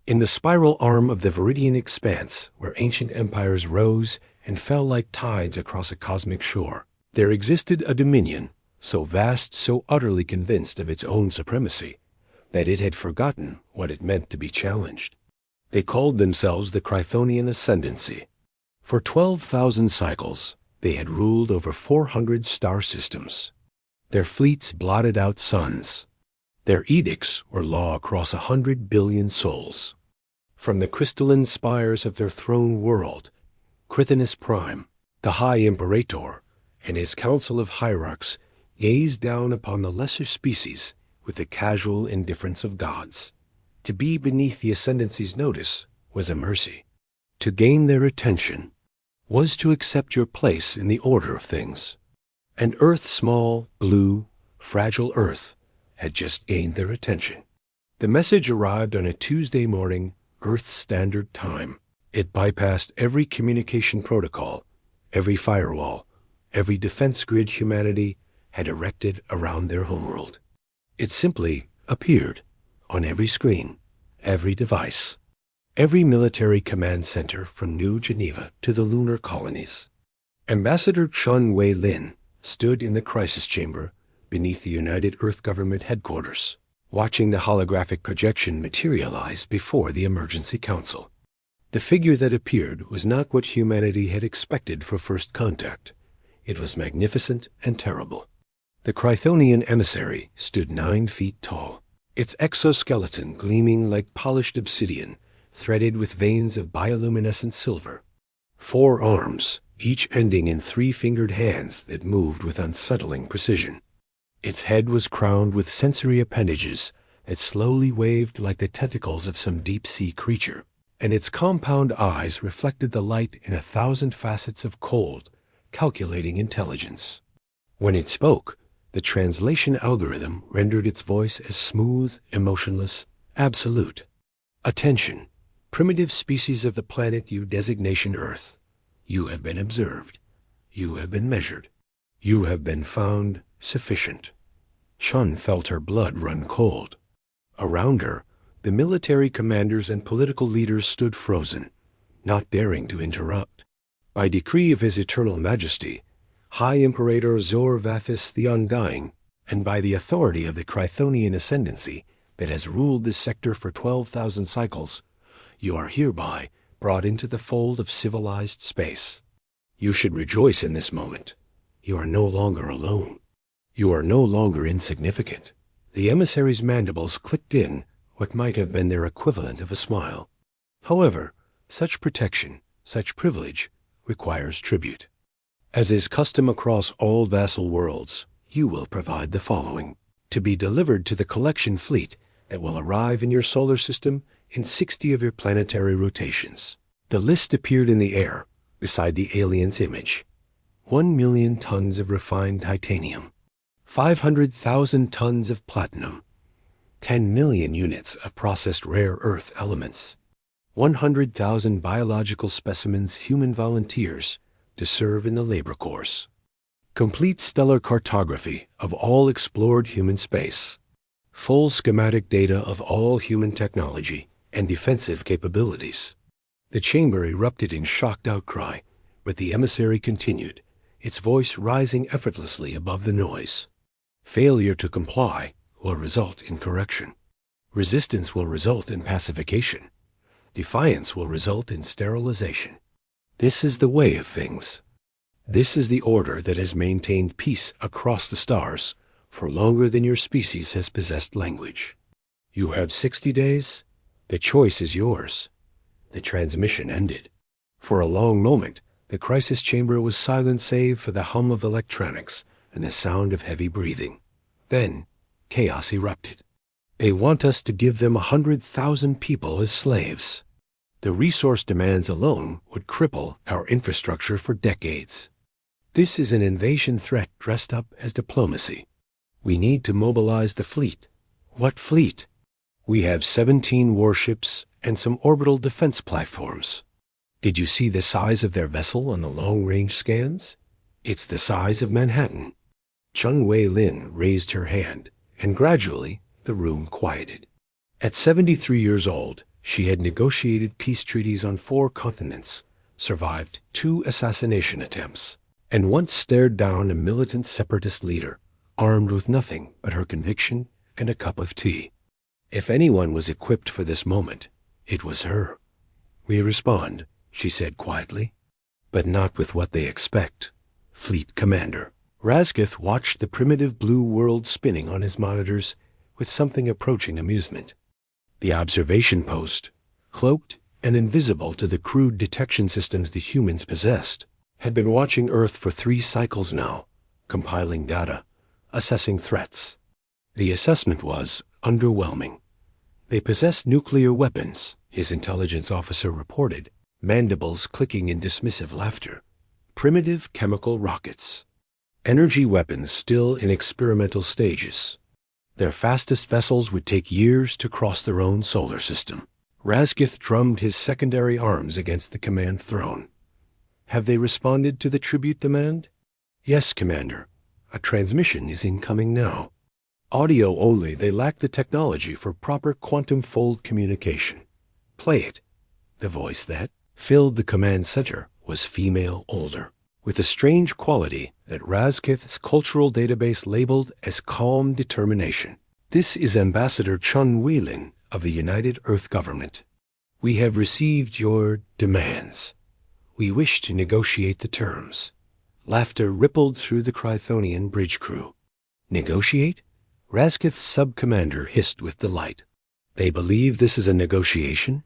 In the spiral arm of the Viridian expanse, where ancient empires rose and fell like tides across a cosmic shore, there existed a dominion, so vast, so utterly convinced of its own supremacy, that it had forgotten what it meant to be challenged. They called themselves the Chthonian Ascendancy. For 12,000 cycles, they had ruled over 400 star systems. Their fleets blotted out suns. Their edicts were law across 100 billion souls. From the crystalline spires of their throne world, Chrythinus Prime, the High Imperator, and his council of hierarchs gazed down upon the lesser species with the casual indifference of gods. To be beneath the Ascendancy's notice was a mercy. To gain their attention was to accept your place in the order of things. And Earth's small, blue, fragile Earth had just gained their attention. The message arrived on a Tuesday morning, Earth Standard Time. It bypassed every communication protocol, every firewall, every defense grid humanity had erected around their homeworld. It simply appeared on every screen, every device, every military command center from New Geneva to the lunar colonies. Ambassador Chun Wei-Lin stood in the crisis chamber beneath the United Earth Government headquarters, watching the holographic projection materialize before the Emergency Council. The figure that appeared was not what humanity had expected for first contact. It was magnificent and terrible. The Chthonian emissary stood 9 feet tall, its exoskeleton gleaming like polished obsidian, threaded with veins of bioluminescent silver. 4 arms, each ending in 3-fingered hands that moved with unsettling precision. Its head was crowned with sensory appendages that slowly waved like the tentacles of some deep-sea creature, and its compound eyes reflected the light in 1,000 facets of cold, calculating intelligence. When it spoke, the translation algorithm rendered its voice as smooth, emotionless, absolute. Attention, primitive species of the planet you designation Earth. You have been observed. You have been measured. You have been found sufficient. Chun felt her blood run cold. Around her, the military commanders and political leaders stood frozen, not daring to interrupt. By decree of His Eternal Majesty, High Imperator Zor Vathis the Undying, and by the authority of the Chthonian Ascendancy that has ruled this sector for 12,000 cycles, you are hereby brought into the fold of civilized space. You should rejoice in this moment. You are no longer alone. You are no longer insignificant. The emissary's mandibles clicked in what might have been their equivalent of a smile. However, such protection, such privilege, requires tribute. As is custom across all vassal worlds, you will provide the following, to be delivered to the collection fleet that will arrive in your solar system in 60 of your planetary rotations. The list appeared in the air, beside the alien's image. 1 million tons of refined titanium, 500,000 tons of platinum, 10 million units of processed rare earth elements, 100,000 biological specimens human volunteers to serve in the labor course. Complete stellar cartography of all explored human space. Full schematic data of all human technology and defensive capabilities. The chamber erupted in shocked outcry, but the emissary continued, its voice rising effortlessly above the noise. Failure to comply will result in correction. Resistance will result in pacification. Defiance will result in sterilization. This is the way of things. This is the order that has maintained peace across the stars for longer than your species has possessed language. You have 60 days. The choice is yours. The transmission ended. For a long moment, the crisis chamber was silent save for the hum of electronics and the sound of heavy breathing. Then, chaos erupted. They want us to give them 100,000 people as slaves. The resource demands alone would cripple our infrastructure for decades. This is an invasion threat dressed up as diplomacy. We need to mobilize the fleet. What fleet? We have 17 warships and some orbital defense platforms. Did you see the size of their vessel on the long-range scans? It's the size of Manhattan. Chun Wei-Lin raised her hand, and gradually the room quieted. At 73 years old, She had negotiated peace treaties on 4 continents, survived 2 assassination attempts, and once stared down a militant separatist leader, armed with nothing but her conviction and a cup of tea. If anyone was equipped for this moment, it was her. "We respond," she said quietly, "but not with what they expect. Fleet Commander." Razgith watched the primitive blue world spinning on his monitors with something approaching amusement. The observation post, cloaked and invisible to the crude detection systems the humans possessed, had been watching Earth for 3 cycles now, compiling data, assessing threats. The assessment was underwhelming. They possessed nuclear weapons, his intelligence officer reported, mandibles clicking in dismissive laughter. Primitive chemical rockets. Energy weapons still in experimental stages. Their fastest vessels would take years to cross their own solar system. Razgith drummed his secondary arms against the command throne. "Have they responded to the tribute demand?" "Yes, Commander. A transmission is incoming now. Audio only, they lack the technology for proper quantum fold communication." "Play it." The voice that filled the command center was female, older, with a strange quality that Razgith's cultural database labeled as calm determination. "This is Ambassador Chun Wheelin of the United Earth Government. We have received your demands. We wish to negotiate the terms." Laughter rippled through the Chrythonian bridge crew. "Negotiate?" Razgith's sub-commander hissed with delight. "They believe this is a negotiation?"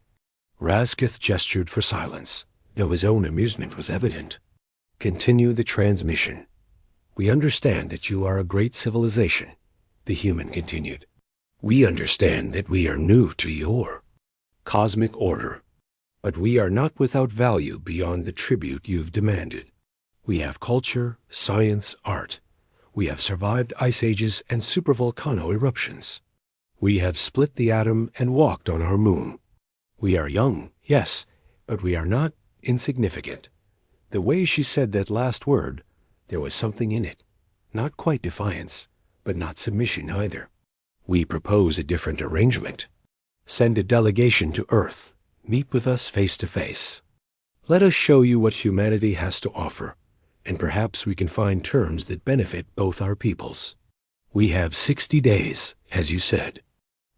Razgith gestured for silence, though his own amusement was evident. "Continue the transmission. We understand that you are a great civilization," the human continued. "We understand that we are new to your cosmic order. But we are not without value beyond the tribute you've demanded. We have culture, science, art. We have survived ice ages and supervolcano eruptions. We have split the atom and walked on our moon. We are young, yes, but we are not insignificant." The way she said that last word, there was something in it. Not quite defiance, but not submission either. "We propose a different arrangement. Send a delegation to Earth. Meet with us face to face. Let us show you what humanity has to offer, and perhaps we can find terms that benefit both our peoples. We have 60 days, as you said.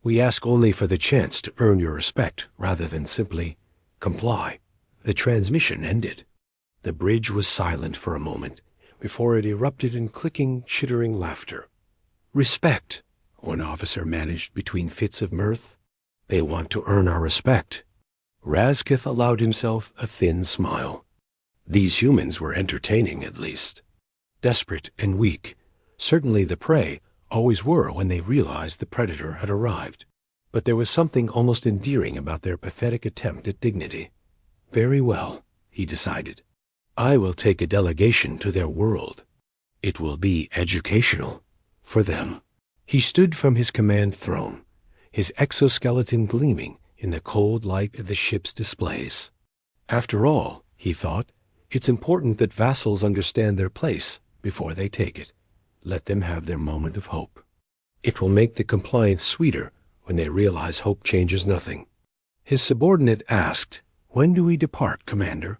We ask only for the chance to earn your respect rather than simply comply." The transmission ended. The bridge was silent for a moment before it erupted in clicking, chittering laughter. "Respect," one officer managed between fits of mirth. "They want to earn our respect." Razgith allowed himself a thin smile. These humans were entertaining, at least. Desperate and weak, certainly the prey always were when they realized the predator had arrived. But there was something almost endearing about their pathetic attempt at dignity. "Very well," he decided. "I will take a delegation to their world. It will be educational for them." He stood from his command throne, his exoskeleton gleaming in the cold light of the ship's displays. After all, he thought, it's important that vassals understand their place before they take it. Let them have their moment of hope. It will make the compliance sweeter when they realize hope changes nothing. His subordinate asked, "When do we depart, Commander?"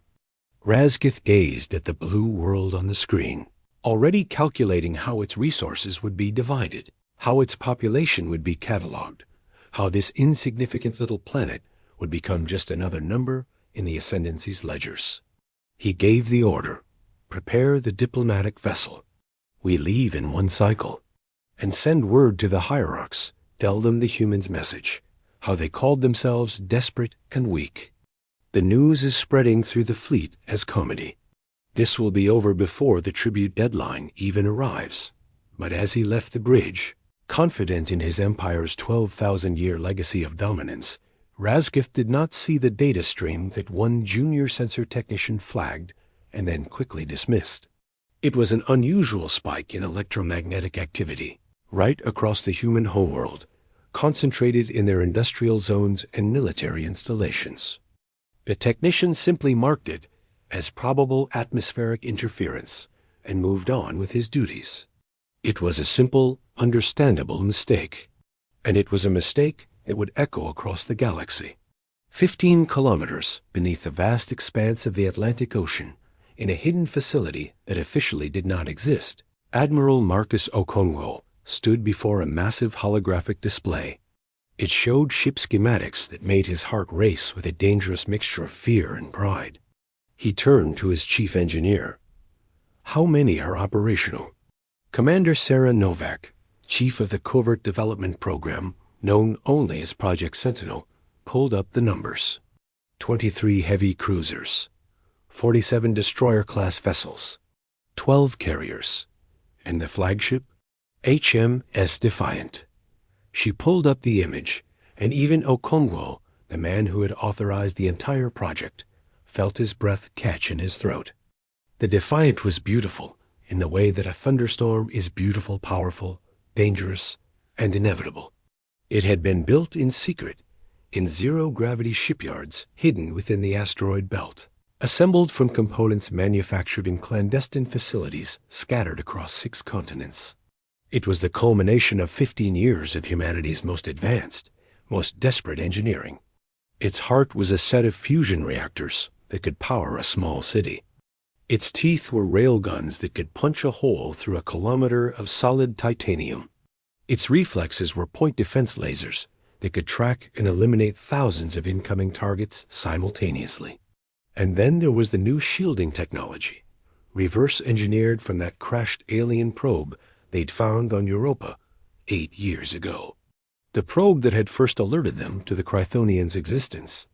Razgith gazed at the blue world on the screen, already calculating how its resources would be divided, how its population would be catalogued, how this insignificant little planet would become just another number in the Ascendancy's ledgers. He gave the order, "Prepare the diplomatic vessel. We leave in 1 cycle. And send word to the hierarchs, tell them the humans' message, how they called themselves desperate and weak. The news is spreading through the fleet as comedy. This will be over before the tribute deadline even arrives." But as he left the bridge, confident in his empire's 12,000-year legacy of dominance, Razgith did not see the data stream that one junior sensor technician flagged and then quickly dismissed. It was an unusual spike in electromagnetic activity, right across the human homeworld, concentrated in their industrial zones and military installations. The technician simply marked it as probable atmospheric interference and moved on with his duties. It was a simple, understandable mistake, and it was a mistake that would echo across the galaxy. 15 kilometers beneath the vast expanse of the Atlantic Ocean, in a hidden facility that officially did not exist, Admiral Marcus Okonkwo stood before a massive holographic display. It showed ship schematics that made his heart race with a dangerous mixture of fear and pride. He turned to his chief engineer. "How many are operational?" Commander Sarah Novak, chief of the Covert Development Program, known only as Project Sentinel, pulled up the numbers. 23 heavy cruisers, 47 destroyer-class vessels, 12 carriers, and the flagship? HMS Defiant. She pulled up the image, and even Okonkwo, the man who had authorized the entire project, felt his breath catch in his throat. The Defiant was beautiful in the way that a thunderstorm is beautiful, powerful, dangerous, and inevitable. It had been built in secret, in zero-gravity shipyards hidden within the asteroid belt, assembled from components manufactured in clandestine facilities scattered across 6 continents. It was the culmination of 15 years of humanity's most advanced, most desperate engineering. Its heart was a set of fusion reactors that could power a small city. Its teeth were railguns that could punch a hole through a kilometer of solid titanium. Its reflexes were point defense lasers that could track and eliminate thousands of incoming targets simultaneously. And then there was the new shielding technology, reverse engineered from that crashed alien probe they'd found on Europa 8 years ago. The probe that had first alerted them to the Chrythonians' existence.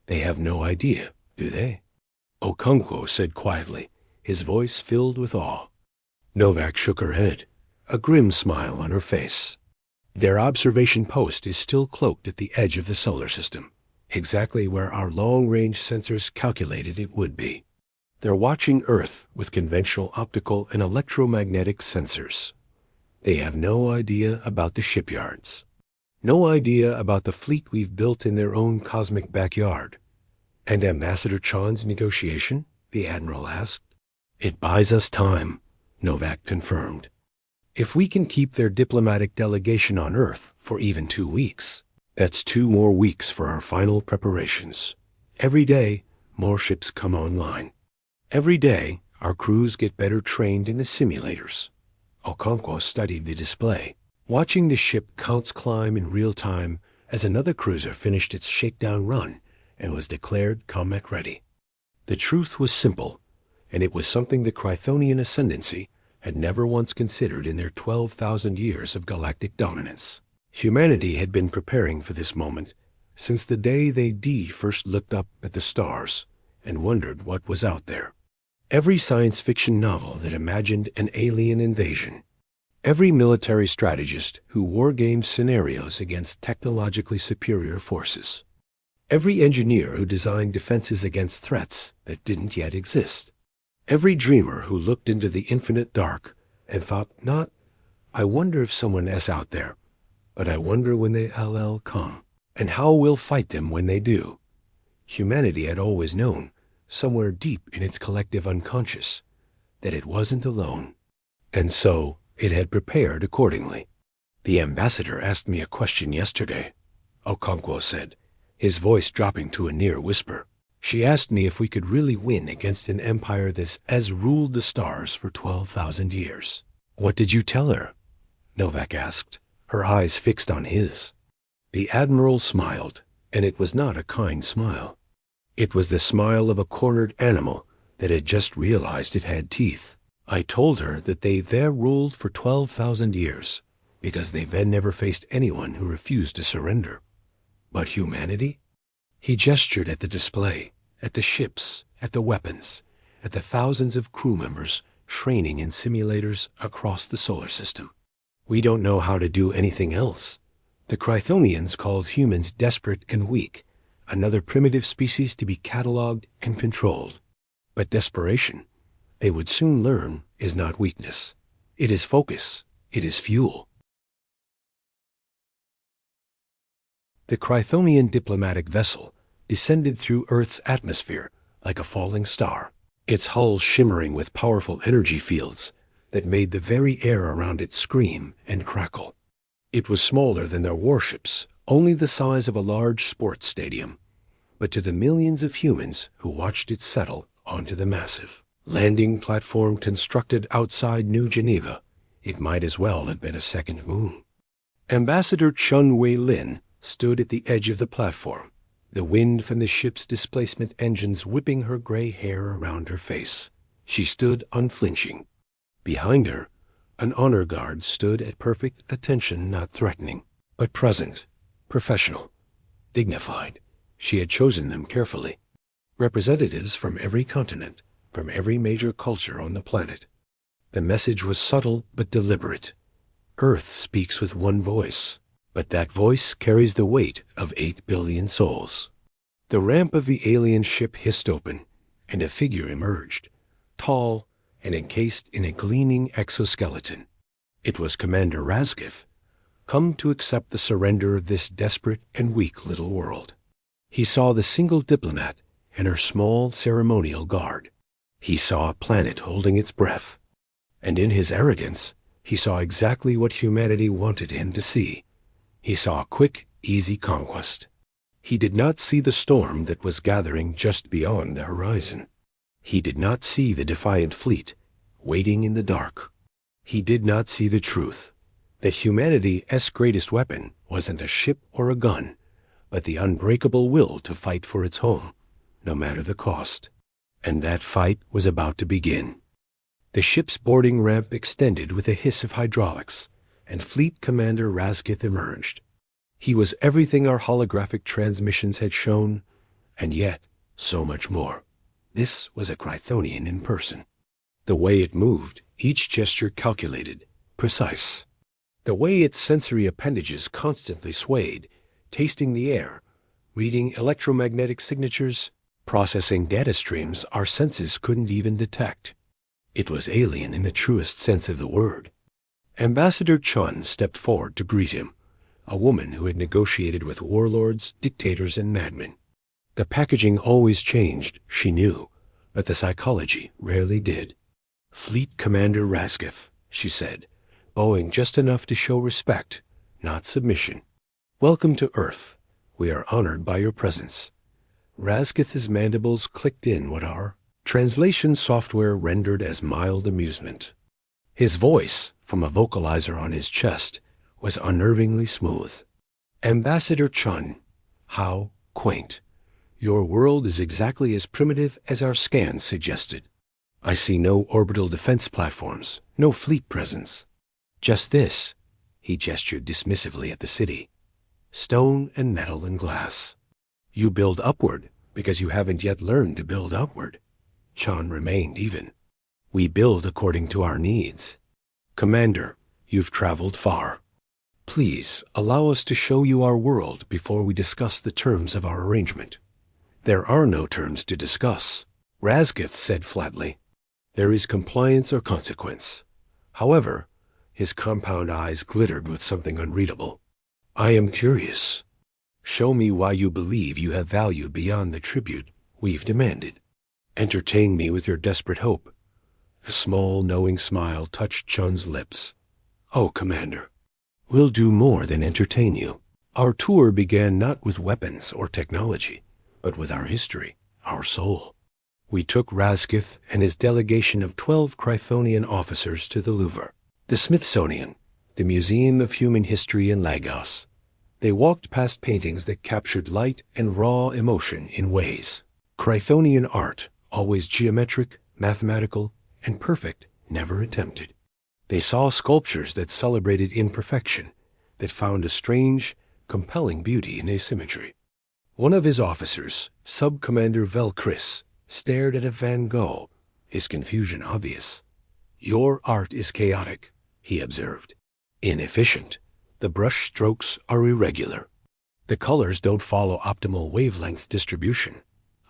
They have no idea, do they? Okonkwo said quietly, his voice filled with awe. Novak shook her head, a grim smile on her face. Their observation post is still cloaked at the edge of the solar system, exactly where our long-range sensors calculated it would be. They're watching Earth with conventional optical and electromagnetic sensors. They have no idea about the shipyards. No idea about the fleet we've built in their own cosmic backyard. And Ambassador Chan's negotiation? The Admiral asked. It buys us time, Novak confirmed. If we can keep their diplomatic delegation on Earth for even 2 weeks, that's 2 more weeks for our final preparations. Every day, more ships come online. Every day, our crews get better trained in the simulators. Okonkwo studied the display, watching the ship counts climb in real time as another cruiser finished its shakedown run and was declared combat ready. The truth was simple, and it was something the Chrythonian ascendancy had never once considered in their 12,000 years of galactic dominance. Humanity had been preparing for this moment since the day they first looked up at the stars and wondered what was out there. Every science fiction novel that imagined an alien invasion, every military strategist who wargamed scenarios against technologically superior forces, every engineer who designed defenses against threats that didn't yet exist, every dreamer who looked into the infinite dark and thought not, I wonder if someone is out there, but I wonder when they LL come, and how we'll fight them when they do. Humanity had always known, somewhere deep in its collective unconscious, that it wasn't alone. And so it had prepared accordingly. The ambassador asked me a question yesterday, Okonkwo said, his voice dropping to a near whisper. She asked me if we could really win against an empire that has ruled the stars for 12,000 years. What did you tell her? Novak asked, her eyes fixed on his. The Admiral smiled, and it was not a kind smile. It was the smile of a cornered animal that had just realized it had teeth. I told her that they there ruled for 12,000 years, because they then never faced anyone who refused to surrender. But humanity? He gestured at the display, at the ships, at the weapons, at the thousands of crew members training in simulators across the solar system. We don't know how to do anything else. The Chrythonians called humans desperate and weak, another primitive species to be cataloged and controlled. But desperation, they would soon learn, is not weakness. It is focus. It is fuel. The Chrythonian diplomatic vessel descended through Earth's atmosphere like a falling star, its hull shimmering with powerful energy fields that made the very air around it scream and crackle. It was smaller than their warships, only the size of a large sports stadium, but to the millions of humans who watched it settle onto the massive landing platform constructed outside New Geneva, it might as well have been a second moon. Ambassador Chun Wei-Lin stood at the edge of the platform, the wind from the ship's displacement engines whipping her gray hair around her face. She stood unflinching. Behind her, an honor guard stood at perfect attention, not threatening, but present, professional, dignified. She had chosen them carefully. Representatives from every continent, from every major culture on the planet. The message was subtle but deliberate. Earth speaks with one voice, but that voice carries the weight of 8 billion souls. The ramp of the alien ship hissed open, and a figure emerged, tall and encased in a gleaming exoskeleton. It was Commander Razgith, come to accept the surrender of this desperate and weak little world. He saw the single diplomat and her small ceremonial guard. He saw a planet holding its breath, and in his arrogance, he saw exactly what humanity wanted him to see. He saw a quick, easy conquest. He did not see the storm that was gathering just beyond the horizon. He did not see the defiant fleet waiting in the dark. He did not see the truth, that humanity's greatest weapon wasn't a ship or a gun, but the unbreakable will to fight for its home, no matter the cost. And that fight was about to begin. The ship's boarding ramp extended with a hiss of hydraulics, and Fleet Commander Razgith emerged. He was everything our holographic transmissions had shown, and yet so much more. This was a Chrythonian in person. The way it moved, each gesture calculated, precise. The way its sensory appendages constantly swayed, tasting the air, reading electromagnetic signatures, processing data streams our senses couldn't even detect. It was alien in the truest sense of the word. Ambassador Chun stepped forward to greet him, a woman who had negotiated with warlords, dictators, and madmen. The packaging always changed, she knew, but the psychology rarely did. Fleet Commander Razgith, she said, bowing just enough to show respect, not submission. Welcome to Earth. We are honored by your presence. Razgith's mandibles clicked in what our translation software rendered as mild amusement. His voice, from a vocalizer on his chest, was unnervingly smooth. Ambassador Chun, how quaint. Your world is exactly as primitive as our scans suggested. I see no orbital defense platforms, no fleet presence. Just this, he gestured dismissively at the city. Stone and metal and glass. You build upward because you haven't yet learned to build upward. Chun remained even. We build according to our needs. Commander, you've traveled far. Please allow us to show you our world before we discuss the terms of our arrangement. There are no terms to discuss, Razgith said flatly. There is compliance or consequence. However, his compound eyes glittered with something unreadable. I am curious. Show me why you believe you have value beyond the tribute we've demanded. Entertain me with your desperate hope. A small, knowing smile touched Chun's lips. Oh, Commander, we'll do more than entertain you. Our tour began not with weapons or technology, but with our history, our soul. We took Razgith and his delegation of 12 Chrythonian officers to the Louvre, the Smithsonian, the Museum of Human History in Lagos. They walked past paintings that captured light and raw emotion in ways Chrythonian art, always geometric, mathematical, and perfect, never attempted. They saw sculptures that celebrated imperfection, that found a strange, compelling beauty in asymmetry. One of his officers, Sub-Commander Velkris, stared at a Van Gogh, his confusion obvious. Your art is chaotic, he observed. Inefficient. The brush strokes are irregular. The colors don't follow optimal wavelength distribution.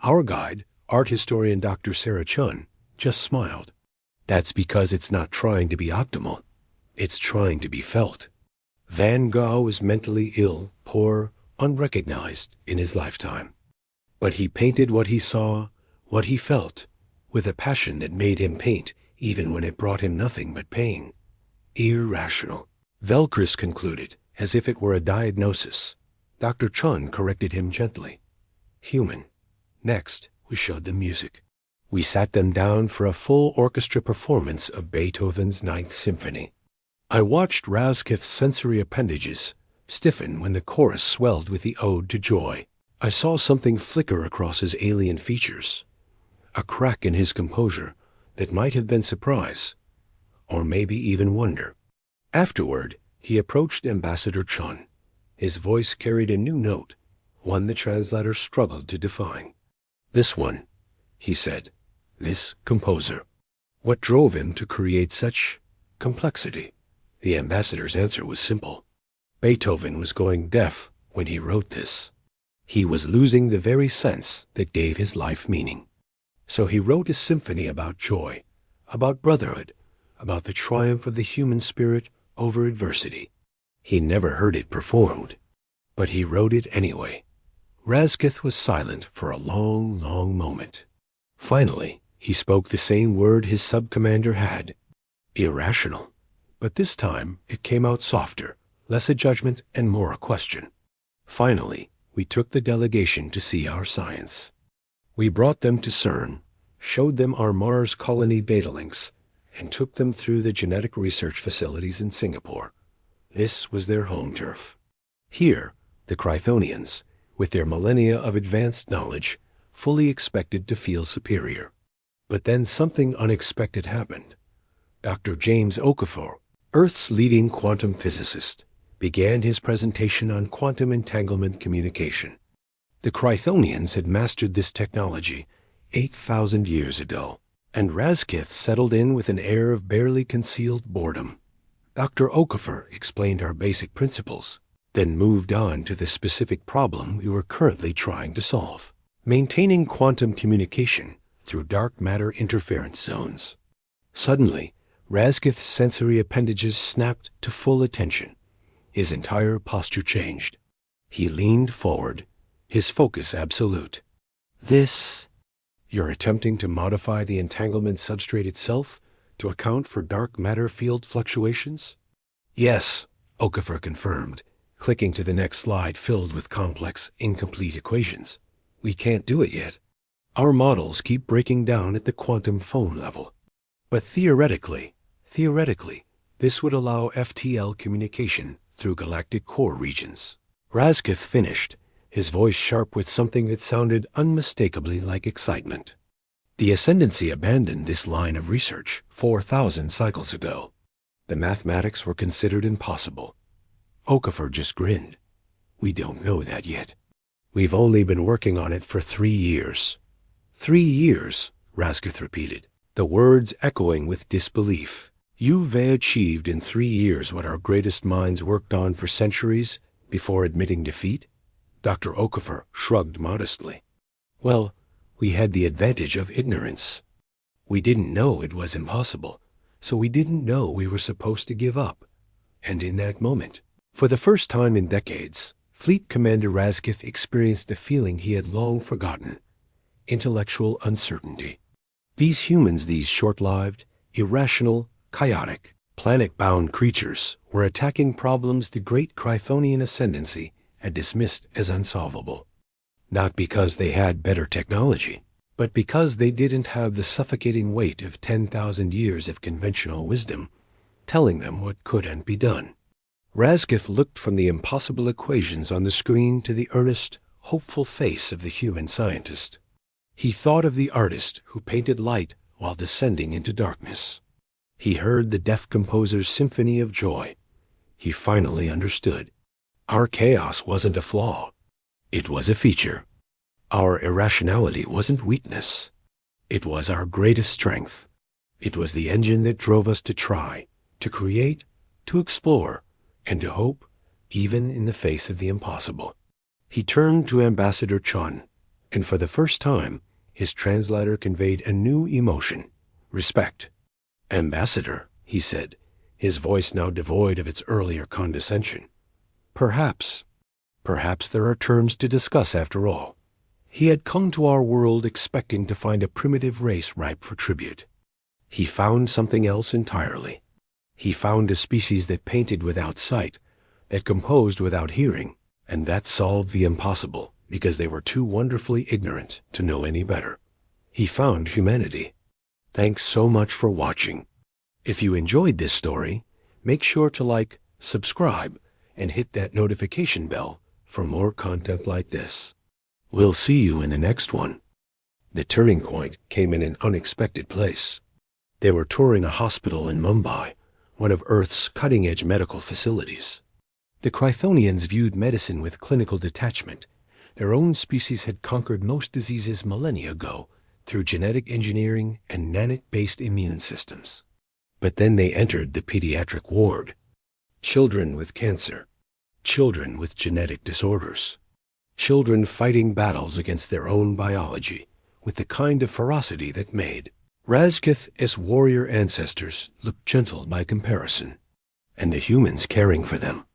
Our guide, art historian Dr. Sarah Chun, just smiled. That's because it's not trying to be optimal. It's trying to be felt. Van Gogh was mentally ill, poor, unrecognized in his lifetime. But he painted what he saw, what he felt, with a passion that made him paint even when it brought him nothing but pain. Irrational. Velkris concluded, as if it were a diagnosis. Dr. Chun corrected him gently. human. Next, we showed them music. We sat them down for a full orchestra performance of Beethoven's Ninth Symphony. I watched Razkith's sensory appendages stiffen when the chorus swelled with the ode to joy. I saw something flicker across his alien features, a crack in his composure that might have been surprise, or maybe even wonder. Afterward, he approached Ambassador Chun. His voice carried a new note, one the translator struggled to define. "This one," he said, "this composer. What drove him to create such complexity?" The ambassador's answer was simple. Beethoven was going deaf when he wrote this. He was losing the very sense that gave his life meaning. So he wrote a symphony about joy, about brotherhood, about the triumph of the human spirit over adversity. He never heard it performed, but he wrote it anyway. Razkith was silent for a long, long moment. Finally, he spoke the same word his sub-commander had. Irrational. But this time, it came out softer, less a judgment and more a question. Finally, we took the delegation to see our science. We brought them to CERN, showed them our Mars colony beta links, and took them through the genetic research facilities in Singapore. This was their home turf. Here, the Chrythonians, with their millennia of advanced knowledge, fully expected to feel superior. But then something unexpected happened. Dr. James Okafor, Earth's leading quantum physicist, began his presentation on quantum entanglement communication. The Chrythonians had mastered this technology 8,000 years ago, and Razkith settled in with an air of barely concealed boredom. Dr. Okafor explained our basic principles, then moved on to the specific problem we were currently trying to solve: maintaining quantum communication through dark matter interference zones. Suddenly, Razkith's sensory appendages snapped to full attention. His entire posture changed. He leaned forward, his focus absolute. You're attempting to modify the entanglement substrate itself to account for dark matter field fluctuations?" "Yes," Okafor confirmed, clicking to the next slide filled with complex, incomplete equations. "We can't do it yet. Our models keep breaking down at the quantum foam level. But theoretically, this would allow FTL communication through galactic core regions." Razkith finished, his voice sharp with something that sounded unmistakably like excitement. "The Ascendancy abandoned this line of research 4,000 cycles ago. The mathematics were considered impossible." Okafor just grinned. "We don't know that yet. We've only been working on it for 3 years. 3 years, Razkith repeated, the words echoing with disbelief. "You've achieved in 3 years what our greatest minds worked on for centuries before admitting defeat?" Dr. Okafor shrugged modestly. "Well, we had the advantage of ignorance. We didn't know it was impossible, so we didn't know we were supposed to give up. And in that moment, for the first time in decades, Fleet Commander Razkith experienced a feeling he had long forgotten: intellectual uncertainty. These humans, these short-lived, irrational, chaotic, planet-bound creatures were attacking problems the great Chrythonian ascendancy had dismissed as unsolvable. Not because they had better technology, but because they didn't have the suffocating weight of 10,000 years of conventional wisdom telling them what couldn't be done. Razkith looked from the impossible equations on the screen to the earnest, hopeful face of the human scientist. He thought of the artist who painted light while descending into darkness. He heard the deaf composer's symphony of joy. He finally understood. Our chaos wasn't a flaw. It was a feature. Our irrationality wasn't weakness. It was our greatest strength. It was the engine that drove us to try, to create, to explore, and to hope, even in the face of the impossible. He turned to Ambassador Chun, and for the first time, his translator conveyed a new emotion: respect. "Ambassador," he said, his voice now devoid of its earlier condescension. Perhaps there are terms to discuss after all." He had come to our world expecting to find a primitive race ripe for tribute. He found something else entirely. He found a species that painted without sight, that composed without hearing, and that solved the impossible because they were too wonderfully ignorant to know any better. He found humanity. Thanks so much for watching. If you enjoyed this story, make sure to like, subscribe, and hit that notification bell for more content like this. We'll see you in the next one. The turning point came in an unexpected place. They were touring a hospital in Mumbai, one of Earth's cutting-edge medical facilities. The Chrythonians viewed medicine with clinical detachment. Their own species had conquered most diseases millennia ago through genetic engineering and nanite-based immune systems. But then they entered the pediatric ward. Children with cancer, children with genetic disorders, children fighting battles against their own biology with the kind of ferocity that made Razgith's warrior ancestors look gentle by comparison, and the humans caring for them.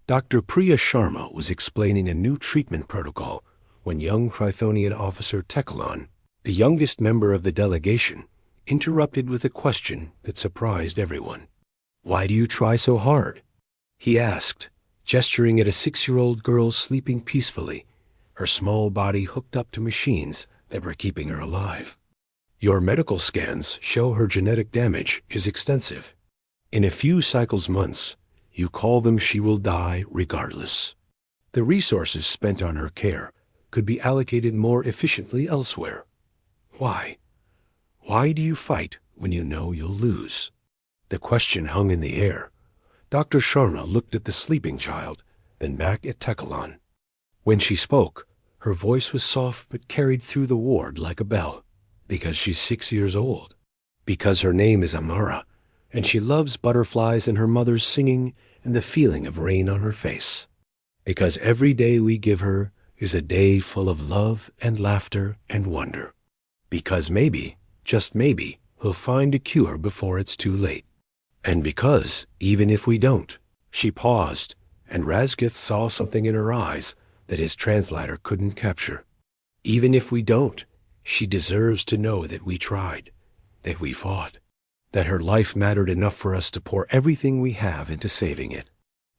Dr. Priya Sharma was explaining a new treatment protocol when young Chrythonian officer Tekalan, the youngest member of the delegation, interrupted with a question that surprised everyone. "Why do you try so hard?" he asked, gesturing at a 6-year-old girl sleeping peacefully, her small body hooked up to machines that were keeping her alive. "Your medical scans show her genetic damage is extensive. In a few cycles months, you call them she will die regardless. The resources spent on her care could be allocated more efficiently elsewhere. Why? Why do you fight when you know you'll lose?" The question hung in the air. Dr. Sharma looked at the sleeping child, then back at Tekalan. When she spoke, her voice was soft but carried through the ward like a bell. Because she's 6 years old. Because her name is Amara, and she loves butterflies and her mother's singing and the feeling of rain on her face. Because every day we give her is a day full of love and laughter and wonder. Because maybe, just maybe, we'll find a cure before it's too late. And because, even if we don't, she paused, and Razgith saw something in her eyes that his translator couldn't capture. Even if we don't, she deserves to know that we tried, that we fought, that her life mattered enough for us to pour everything we have into saving it.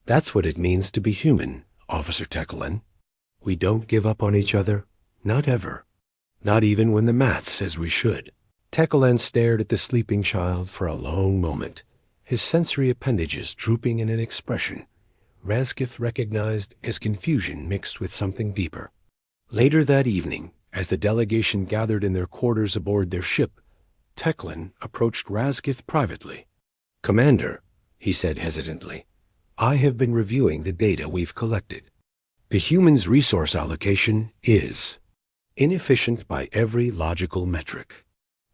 That's what it means to be human, Officer Tekalan. We don't give up on each other, not ever. Not even when the math says we should. Tekalan stared at the sleeping child for a long moment, his sensory appendages drooping in an expression Razgith recognized as confusion mixed with something deeper. Later that evening, as the delegation gathered in their quarters aboard their ship, Tekalan approached Razgith privately. "Commander," he said hesitantly, "I have been reviewing the data we've collected. The humans' resource allocation is inefficient by every logical metric.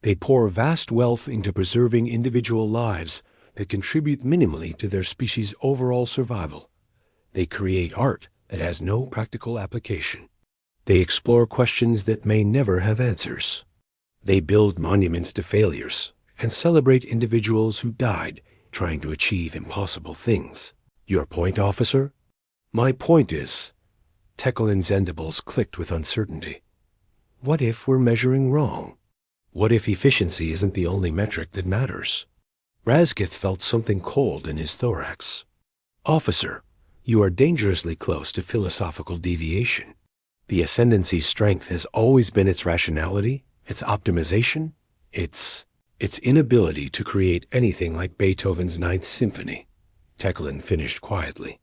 They pour vast wealth into preserving individual lives that contribute minimally to their species' overall survival. They create art that has no practical application. They explore questions that may never have answers. They build monuments to failures and celebrate individuals who died trying to achieve impossible things. Your point, officer?" "My point is," Tekalan's endibles clicked with uncertainty, "what if we're measuring wrong? What if efficiency isn't the only metric that matters?" Razgith felt something cold in his thorax. "Officer, you are dangerously close to philosophical deviation. The Ascendancy's strength has always been its rationality, its optimization, its inability to create anything like Beethoven's Ninth Symphony," Tekalan finished quietly.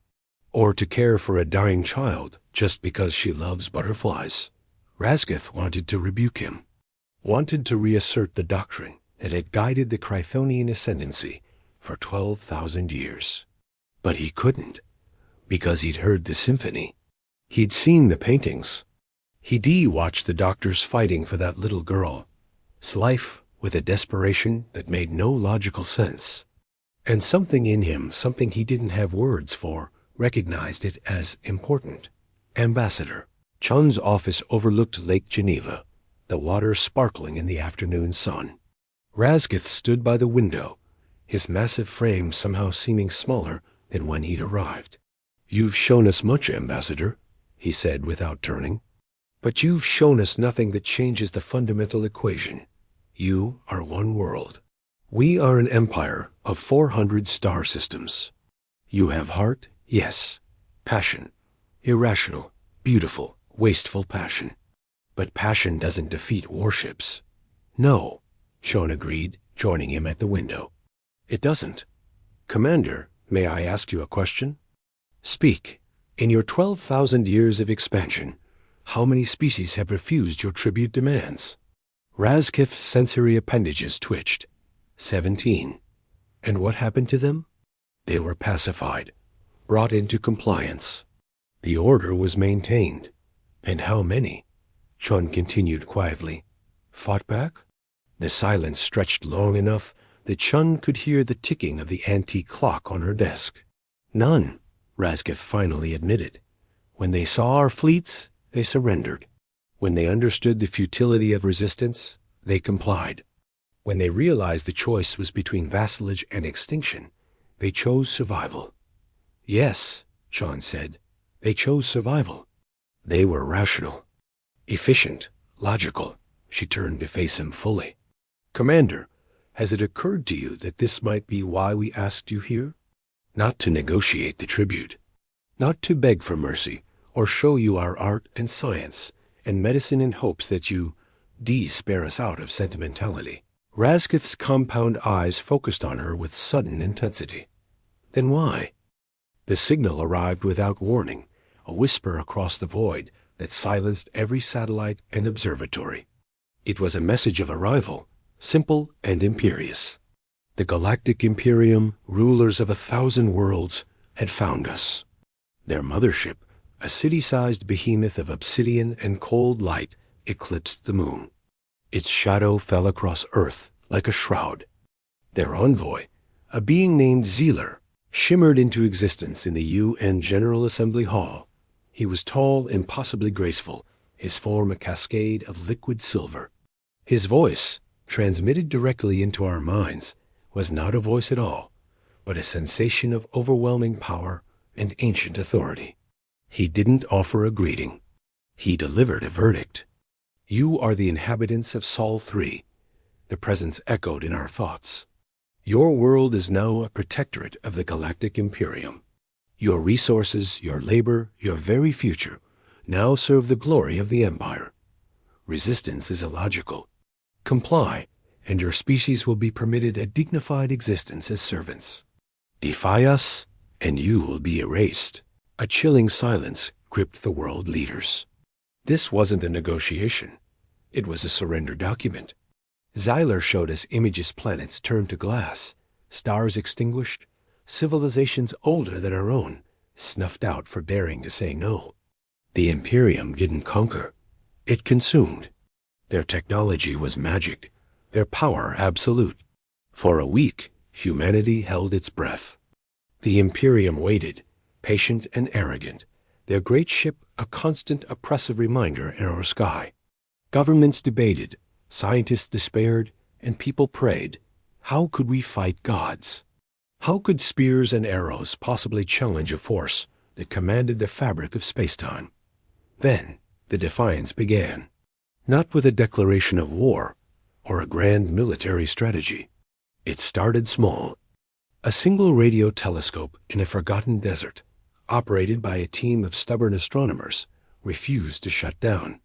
"Or to care for a dying child just because she loves butterflies." Razgith wanted to rebuke him, wanted to reassert the doctrine that had guided the Chrythonian Ascendancy for 12,000 years. But he couldn't, because he'd heard the symphony. He'd seen the paintings. He'd watched the doctors fighting for that little girl's life with a desperation that made no logical sense. And something in him, something he didn't have words for, recognized it as important. Ambassador. Chun's office overlooked Lake Geneva, the water sparkling in the afternoon sun. Razgith stood by the window, his massive frame somehow seeming smaller than when he'd arrived. "You've shown us much, Ambassador," he said without turning. "But you've shown us nothing that changes the fundamental equation. You are one world. We are an empire of 400 star systems. You have heart, yes. Passion. Irrational, beautiful, Wasteful passion. But passion doesn't defeat warships. No, Sean agreed, joining him at the window. It doesn't. Commander, may I ask you a question? Speak. In your 12,000 years of expansion, how many species have refused your tribute demands? Razkif's sensory appendages twitched. 17. And what happened to them? They were pacified, brought into compliance. The order was maintained. And how many? Chun continued quietly. Fought back? The silence stretched long enough that Chun could hear the ticking of the antique clock on her desk. None, Razkif finally admitted. When they saw our fleets, they surrendered. When they understood the futility of resistance, they complied. When they realized the choice was between vassalage and extinction, they chose survival. Yes, Chun said, they chose survival. They were rational, efficient, logical. She turned to face him fully. Commander, has it occurred to you that this might be why we asked you here? Not to negotiate the tribute, not to beg for mercy or show you our art and science and medicine in hopes that you spare us out of sentimentality. Razkif's compound eyes focused on her with sudden intensity. Then why? The signal arrived without warning, a whisper across the void that silenced every satellite and observatory. It was a message of arrival, simple and imperious. The Galactic Imperium, rulers of 1,000 worlds, had found us. Their mothership, a city-sized behemoth of obsidian and cold light, eclipsed the moon. Its shadow fell across Earth like a shroud. Their envoy, a being named Zealer, shimmered into existence in the UN General Assembly Hall. He was tall, impossibly graceful, his form a cascade of liquid silver. His voice, transmitted directly into our minds, was not a voice at all, but a sensation of overwhelming power and ancient authority. He didn't offer a greeting. He delivered a verdict. You are the inhabitants of Sol 3. The presence echoed in our thoughts. Your world is now a protectorate of the Galactic Imperium. Your resources, your labor, your very future now serve the glory of the Empire. Resistance is illogical. Comply, and your species will be permitted a dignified existence as servants. Defy us, and you will be erased. A chilling silence gripped the world leaders. This wasn't a negotiation. It was a surrender document. Zyler showed us Image's planets turned to glass, stars extinguished, civilizations older than our own, snuffed out for daring to say no. The Imperium didn't conquer. It consumed. Their technology was magic, their power absolute. For a week, humanity held its breath. The Imperium waited, patient and arrogant, their great ship a constant oppressive reminder in our sky. Governments debated, scientists despaired, and people prayed. How could we fight gods? How could spears and arrows possibly challenge a force that commanded the fabric of spacetime? Then the defiance began, not with a declaration of war or a grand military strategy. It started small. A single radio telescope in a forgotten desert, operated by a team of stubborn astronomers, refused to shut down.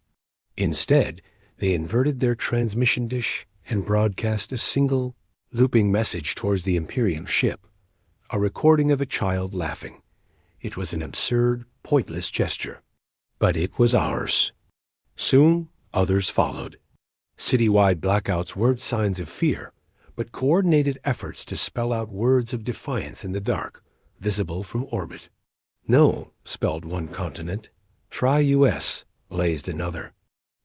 Instead, they inverted their transmission dish and broadcast a single, looping message towards the Imperium ship, a recording of a child laughing. It was an absurd, pointless gesture. But it was ours. Soon, others followed. Citywide blackouts weren't signs of fear, but coordinated efforts to spell out words of defiance in the dark, visible from orbit. No, spelled one continent. Try US, blazed another.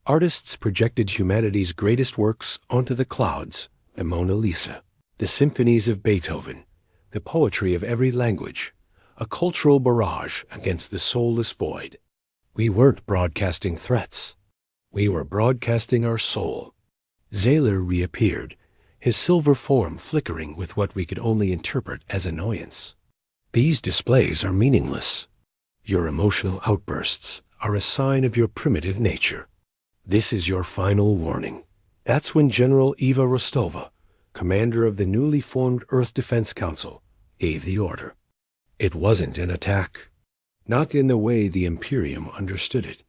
Artists projected humanity's greatest works onto the clouds, the Mona Lisa, the symphonies of Beethoven, the poetry of every language, a cultural barrage against the soulless void. We weren't broadcasting threats. We were broadcasting our soul. Zayler reappeared, his silver form flickering with what we could only interpret as annoyance. These displays are meaningless. Your emotional outbursts are a sign of your primitive nature. This is your final warning. That's when General Eva Rostova, commander of the newly formed Earth Defense Council, gave the order. It wasn't an attack. Not in the way the Imperium understood it.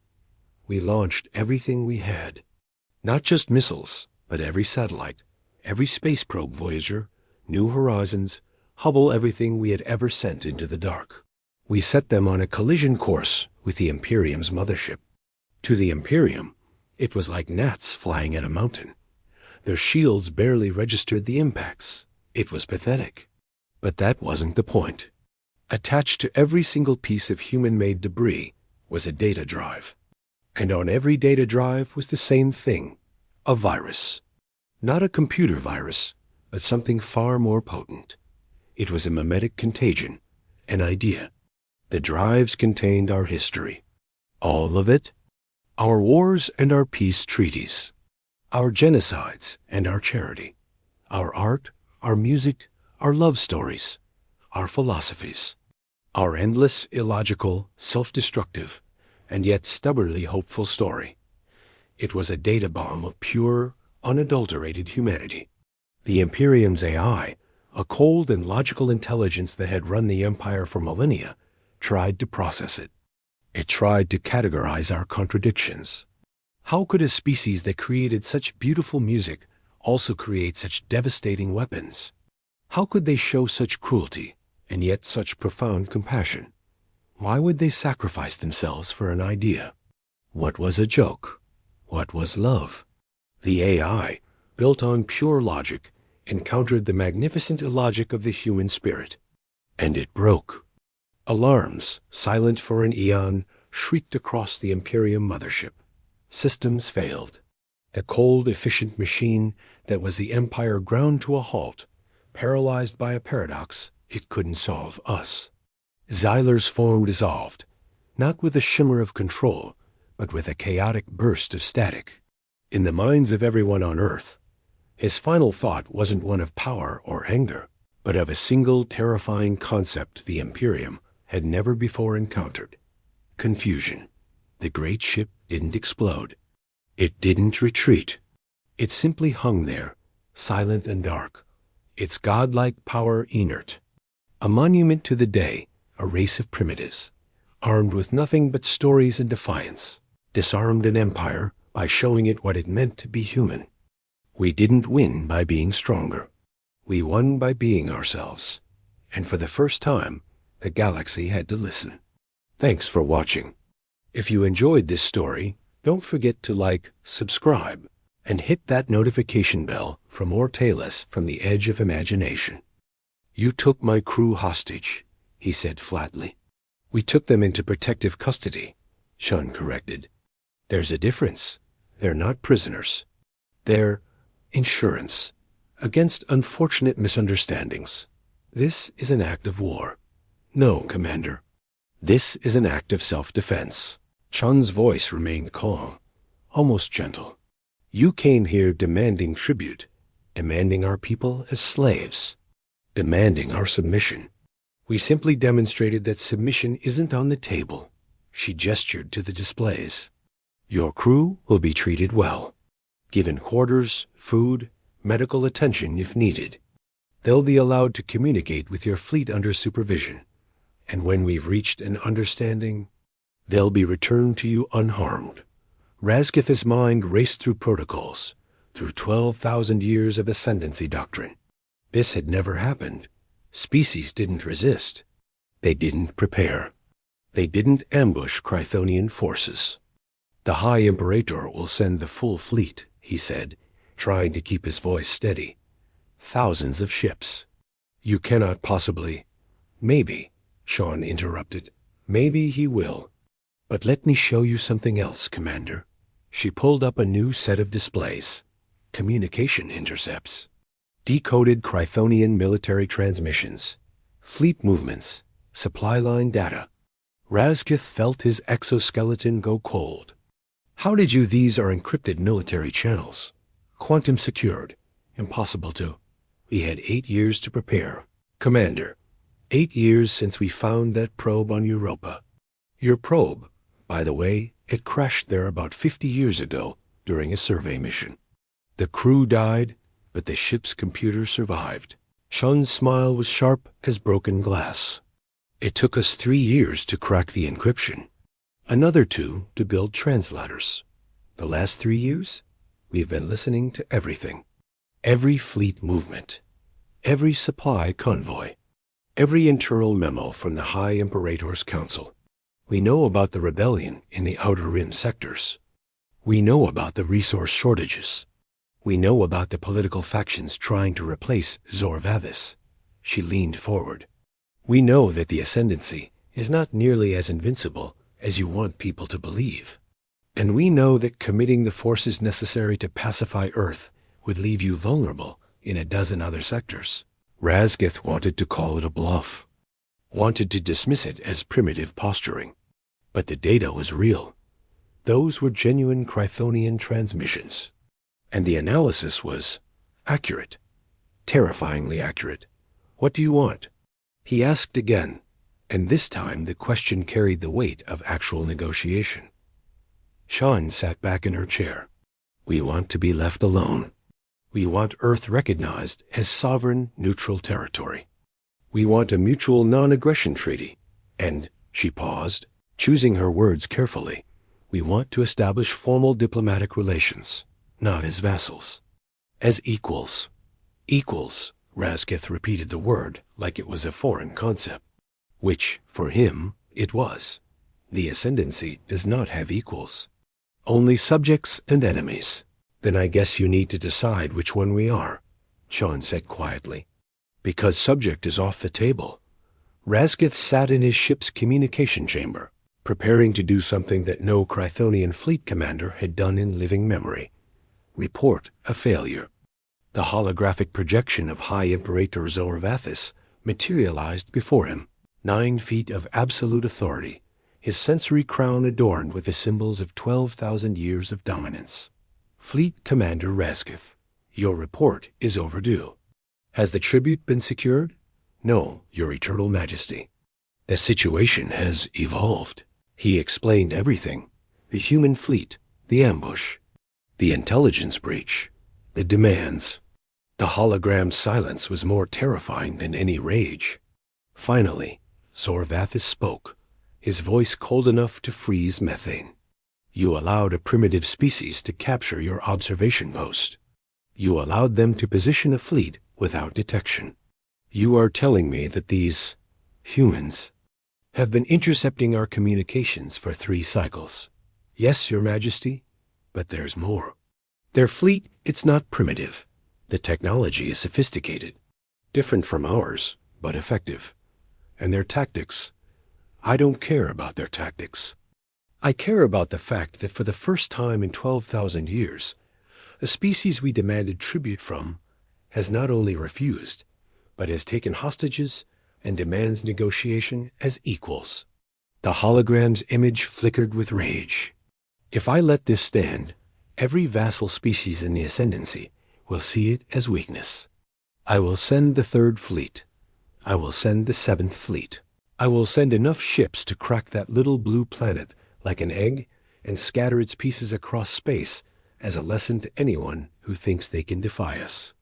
We launched everything we had. Not just missiles, but every satellite, every space probe Voyager, New Horizons, Hubble, everything we had ever sent into the dark. We set them on a collision course with the Imperium's mothership. To the Imperium, it was like gnats flying at a mountain. Their shields barely registered the impacts. It was pathetic. But that wasn't the point. Attached to every single piece of human-made debris was a data drive. And on every data drive was the same thing, a virus. Not a computer virus, but something far more potent. It was a mimetic contagion, an idea. The drives contained our history. All of it. Our wars and our peace treaties. Our genocides and our charity. Our art, our music, our love stories. Our philosophies. Our endless, illogical, self-destructive, and yet stubbornly hopeful story. It was a data bomb of pure, unadulterated humanity. The Imperium's AI, a cold and logical intelligence that had run the Empire for millennia, tried to process it. It tried to categorize our contradictions. How could a species that created such beautiful music also create such devastating weapons? How could they show such cruelty and yet such profound compassion? Why would they sacrifice themselves for an idea? What was a joke? What was love? The AI, built on pure logic, encountered the magnificent illogic of the human spirit. And it broke. Alarms, silent for an eon, shrieked across the Imperium mothership. Systems failed. A cold, efficient machine that was the Empire ground to a halt, paralyzed by a paradox it couldn't solve: us. Xyler's form dissolved, not with a shimmer of control, but with a chaotic burst of static. In the minds of everyone on Earth, his final thought wasn't one of power or anger, but of a single terrifying concept the Imperium had never before encountered: confusion. The great ship didn't explode. It didn't retreat. It simply hung there, silent and dark, its godlike power inert. A monument to the day, a race of primitives, armed with nothing but stories and defiance, disarmed an empire by showing it what it meant to be human. We didn't win by being stronger. We won by being ourselves. And for the first time, the galaxy had to listen. Thanks for watching. If you enjoyed this story, don't forget to like, subscribe, and hit that notification bell for more tales from the edge of imagination. You took my crew hostage, he said flatly. We took them into protective custody, Sean corrected. There's a difference. They're not prisoners. They're insurance against unfortunate misunderstandings. This is an act of war. No, Commander. This is an act of self-defense. Chun's voice remained calm, almost gentle. You came here demanding tribute, demanding our people as slaves, demanding our submission. We simply demonstrated that submission isn't on the table. She gestured to the displays. Your crew will be treated well, given quarters, food, medical attention if needed. They'll be allowed to communicate with your fleet under supervision. And when we've reached an understanding, they'll be returned to you unharmed. Razgith's mind raced through protocols, through 12,000 years of ascendancy doctrine. This had never happened. Species didn't resist. They didn't prepare. They didn't ambush Chrythonian forces. The High Imperator will send the full fleet, he said, trying to keep his voice steady. Thousands of ships. You cannot possibly... Maybe, Sean interrupted. Maybe he will. But let me show you something else, Commander. She pulled up a new set of displays. Communication intercepts. Decoded Chrythonian military transmissions. Fleet movements. Supply line data. Razgith felt his exoskeleton go cold. How did you... These are encrypted military channels. Quantum secured. Impossible to... We had 8 years to prepare. Commander, 8 years since we found that probe on Europa. Your probe, by the way, it crashed there about 50 years ago during a survey mission. The crew died, but the ship's computer survived. Shun's smile was sharp as broken glass. It took us 3 years to crack the encryption. Another 2 to build translators. The last 3 years, we've been listening to everything. Every fleet movement, every supply convoy, every internal memo from the High Imperator's Council. We know about the rebellion in the Outer Rim sectors. We know about the resource shortages. We know about the political factions trying to replace Zorvathis. She leaned forward. We know that the Ascendancy is not nearly as invincible as you want people to believe. And we know that committing the forces necessary to pacify Earth would leave you vulnerable in a dozen other sectors. Razgith wanted to call it a bluff, wanted to dismiss it as primitive posturing. But the data was real. Those were genuine Chrythonian transmissions. And the analysis was accurate, terrifyingly accurate. What do you want? He asked again, and this time the question carried the weight of actual negotiation. Sean sat back in her chair. We want to be left alone. We want Earth recognized as sovereign, neutral territory. We want a mutual non-aggression treaty. And, she paused, choosing her words carefully, we want to establish formal diplomatic relations, not as vassals. As equals. Equals, Razgith repeated the word like it was a foreign concept. Which, for him, it was. The Ascendancy does not have equals. Only subjects and enemies. Then I guess you need to decide which one we are, Sean said quietly. Because subject is off the table. Razgith sat in his ship's communication chamber, preparing to do something that no Chrythonian fleet commander had done in living memory. Report a failure. The holographic projection of High Imperator Zorvathis materialized before him, 9 feet of absolute authority, his sensory crown adorned with the symbols of 12,000 years of dominance. Fleet Commander Razgith, your report is overdue. Has the tribute been secured? No, Your Eternal Majesty. The situation has evolved. He explained everything. The human fleet, the ambush, the intelligence breach, the demands. The hologram's silence was more terrifying than any rage. Finally, Zorvathis spoke, his voice cold enough to freeze methane. You allowed a primitive species to capture your observation post. You allowed them to position a fleet without detection. You are telling me that these humans have been intercepting our communications for 3 cycles. Yes, Your Majesty, but there's more. Their fleet, it's not primitive. The technology is sophisticated, different from ours, but effective. And their tactics, I don't care about their tactics. I care about the fact that for the first time in 12,000 years, a species we demanded tribute from has not only refused, but has taken hostages and demands negotiation as equals. The hologram's image flickered with rage. If I let this stand, every vassal species in the Ascendancy will see it as weakness. I will send the 3rd Fleet. I will send the 7th Fleet. I will send enough ships to crack that little blue planet like an egg and scatter its pieces across space as a lesson to anyone who thinks they can defy us.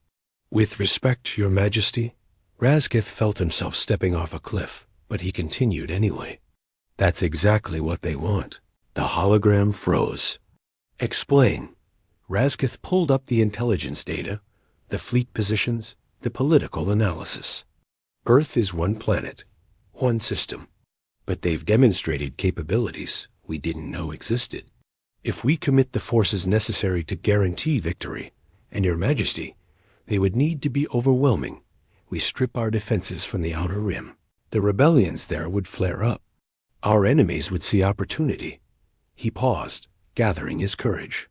With respect, Your Majesty, Razgith felt himself stepping off a cliff, but he continued anyway. That's exactly what they want. The hologram froze. Explain. Razgith pulled up the intelligence data, the fleet positions, the political analysis. Earth is one planet, one system, but they've demonstrated capabilities we didn't know existed. If we commit the forces necessary to guarantee victory, and Your Majesty, they would need to be overwhelming. We strip our defenses from the Outer Rim. The rebellions there would flare up. Our enemies would see opportunity. He paused, gathering his courage.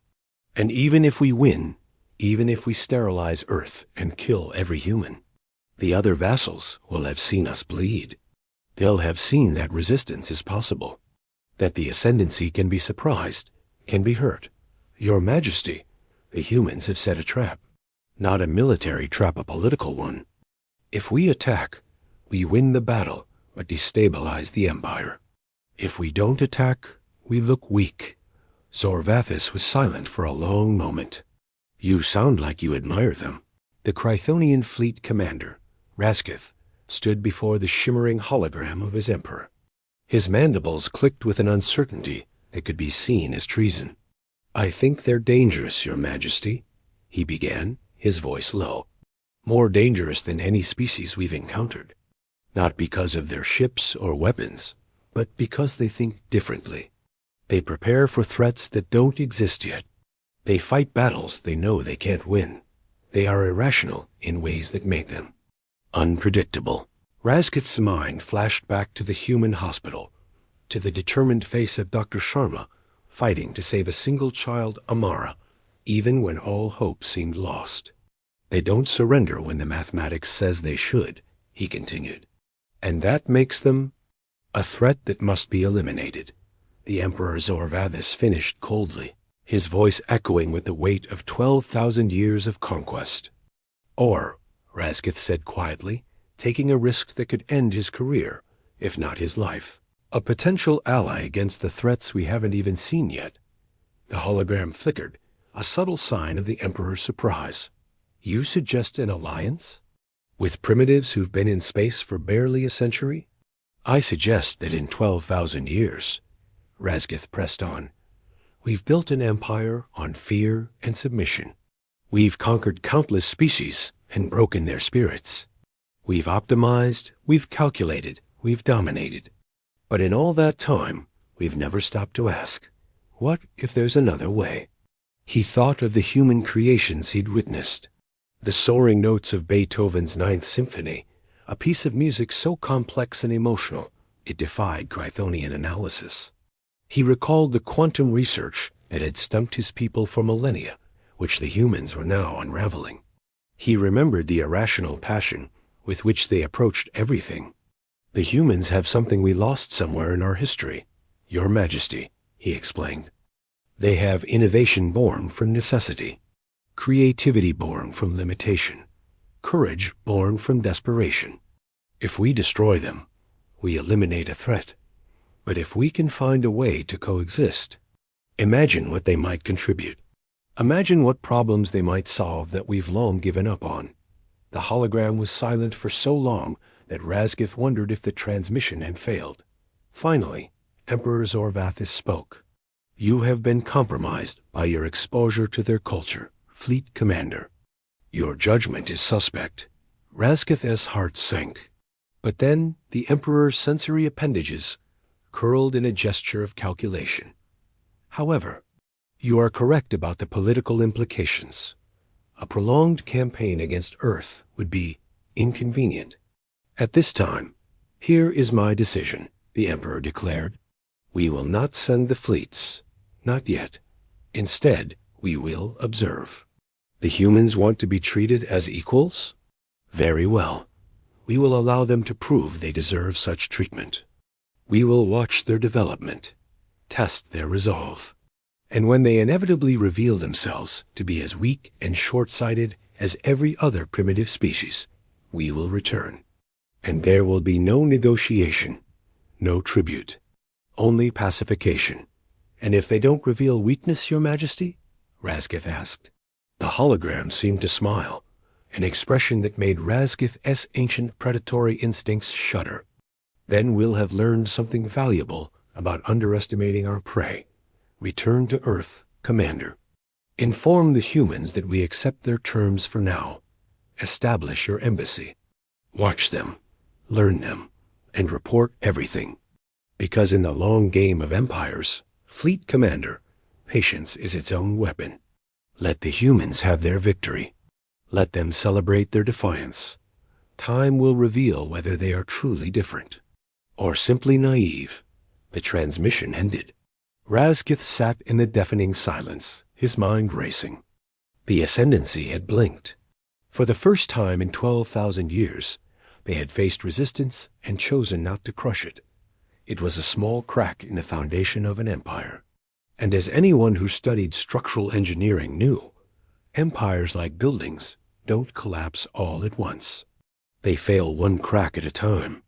And even if we win, even if we sterilize Earth and kill every human, the other vassals will have seen us bleed. They'll have seen that resistance is possible, that the Ascendancy can be surprised, can be hurt. Your Majesty, the humans have set a trap. Not a military trap, a political one. If we attack, we win the battle, but destabilize the Empire. If we don't attack, we look weak. Zorvathis was silent for a long moment. You sound like you admire them. The Chrythonian fleet commander, Razgith, stood before the shimmering hologram of his emperor. His mandibles clicked with an uncertainty that could be seen as treason. "I think they're dangerous, Your Majesty," he began, his voice low. "More dangerous than any species we've encountered. Not because of their ships or weapons, but because they think differently. They prepare for threats that don't exist yet. They fight battles they know they can't win. They are irrational in ways that make them unpredictable." Razgith's mind flashed back to the human hospital, to the determined face of Dr. Sharma, fighting to save a single child, Amara, even when all hope seemed lost. "They don't surrender when the mathematics says they should," he continued. "And that makes them a threat that must be eliminated." The Emperor Zorvathis finished coldly, his voice echoing with the weight of 12,000 years of conquest. "Or," Razgith said quietly, taking a risk that could end his career, if not his life, "a potential ally against the threats we haven't even seen yet." The hologram flickered, a subtle sign of the Emperor's surprise. "You suggest an alliance? With primitives who've been in space for barely a century?" "I suggest that in 12,000 years," Razgith pressed on, "we've built an empire on fear and submission. We've conquered countless species and broken their spirits. We've optimized, we've calculated, we've dominated. But in all that time, we've never stopped to ask, what if there's another way?" He thought of the human creations he'd witnessed. The soaring notes of Beethoven's Ninth Symphony, a piece of music so complex and emotional, it defied Chrythonian analysis. He recalled the quantum research that had stumped his people for millennia, which the humans were now unraveling. He remembered the irrational passion with which they approached everything. "The humans have something we lost somewhere in our history, Your Majesty," he explained. "They have innovation born from necessity, creativity born from limitation, courage born from desperation. If we destroy them, we eliminate a threat. But if we can find a way to coexist, imagine what they might contribute. Imagine what problems they might solve that we've long given up on." The hologram was silent for so long that Razgith wondered if the transmission had failed. Finally, Emperor Zorvathis spoke. "You have been compromised by your exposure to their culture, Fleet Commander. Your judgment is suspect." Razgith's heart sank. But then the Emperor's sensory appendages curled in a gesture of calculation. "However, you are correct about the political implications. A prolonged campaign against Earth would be inconvenient. At this time, here is my decision," the Emperor declared. "We will not send the fleets. Not yet. Instead, we will observe. The humans want to be treated as equals? Very well. We will allow them to prove they deserve such treatment. We will watch their development, test their resolve. And when they inevitably reveal themselves to be as weak and short-sighted as every other primitive species, we will return. And there will be no negotiation, no tribute, only pacification." "And if they don't reveal weakness, Your Majesty?" Razgith asked. The hologram seemed to smile, an expression that made Razgith's ancient predatory instincts shudder. "Then we'll have learned something valuable about underestimating our prey. Return to Earth, Commander. Inform the humans that we accept their terms for now. Establish your embassy. Watch them, learn them, and report everything. Because in the long game of empires, Fleet Commander, patience is its own weapon. Let the humans have their victory. Let them celebrate their defiance. Time will reveal whether they are truly different, or simply naive." The transmission ended. Razgith sat in the deafening silence, his mind racing. The Ascendancy had blinked. For the first time in 12,000 years, they had faced resistance and chosen not to crush it. It was a small crack in the foundation of an empire. And as anyone who studied structural engineering knew, empires, like buildings, don't collapse all at once. They fail one crack at a time.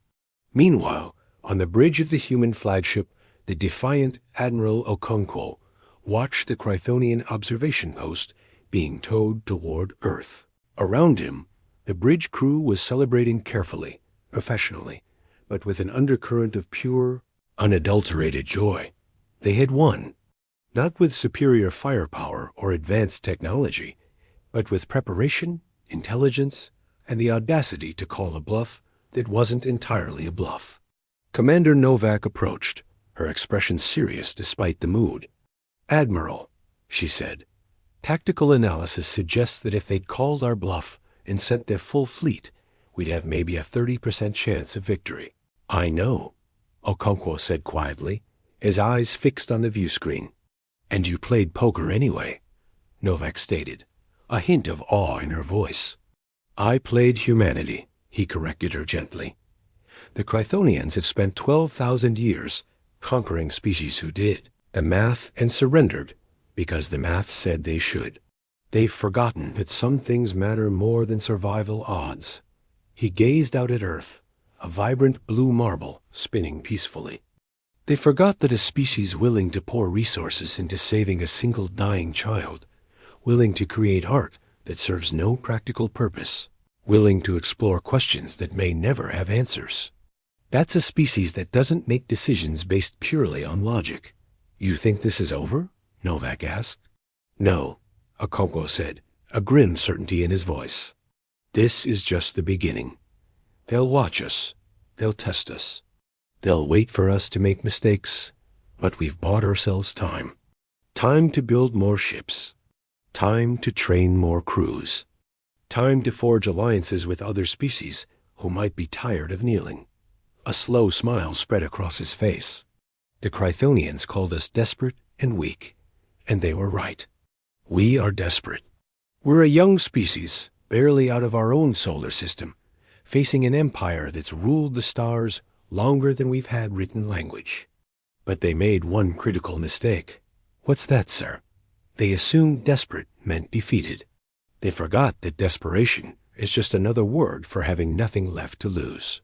Meanwhile, on the bridge of the human flagship, the defiant Admiral Okonkwo watched the Chrythonian observation post being towed toward Earth. Around him, the bridge crew was celebrating carefully, professionally, but with an undercurrent of pure, Unadulterated joy. They had won. Not with superior firepower or advanced technology, but with preparation, intelligence, and the audacity to call a bluff that wasn't entirely a bluff. Commander Novak approached, her expression serious despite the mood. "Admiral," she said, "tactical analysis suggests that if they'd called our bluff and sent their full fleet, we'd have maybe a 30% chance of victory." "I know," Okonkwo said quietly, his eyes fixed on the view screen. "And you played poker anyway," Novak stated, a hint of awe in her voice. "I played humanity," he corrected her gently. "The Chrythonians have spent 12,000 years conquering species who did the math and surrendered because the math said they should. They've forgotten that some things matter more than survival odds." He gazed out at Earth, a vibrant blue marble spinning peacefully. "They forgot that a species willing to pour resources into saving a single dying child, willing to create art that serves no practical purpose, willing to explore questions that may never have answers. That's a species that doesn't make decisions based purely on logic." "You think this is over?" Novak asked. "No," Okonkwo said, a grim certainty in his voice. "This is just the beginning. They'll watch us. They'll test us. They'll wait for us to make mistakes, but we've bought ourselves time. Time to build more ships. Time to train more crews. Time to forge alliances with other species who might be tired of kneeling." A slow smile spread across his face. "The Chrythonians called us desperate and weak, and they were right. We are desperate. We're a young species, barely out of our own solar system, facing an empire that's ruled the stars longer than we've had written language. But they made one critical mistake." "What's that, sir?" "They assumed desperate meant defeated. They forgot that desperation is just another word for having nothing left to lose.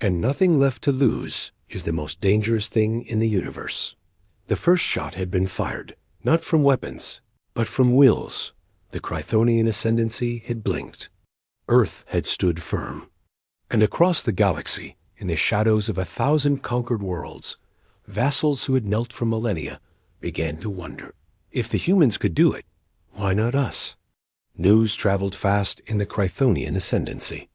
And nothing left to lose is the most dangerous thing in the universe." The first shot had been fired, not from weapons, but from wills. The Chrythonian ascendancy had blinked. Earth had stood firm. And across the galaxy, in the shadows of 1,000 conquered worlds, vassals who had knelt for millennia began to wonder. If the humans could do it, why not us? News traveled fast in the Chrythonian ascendancy.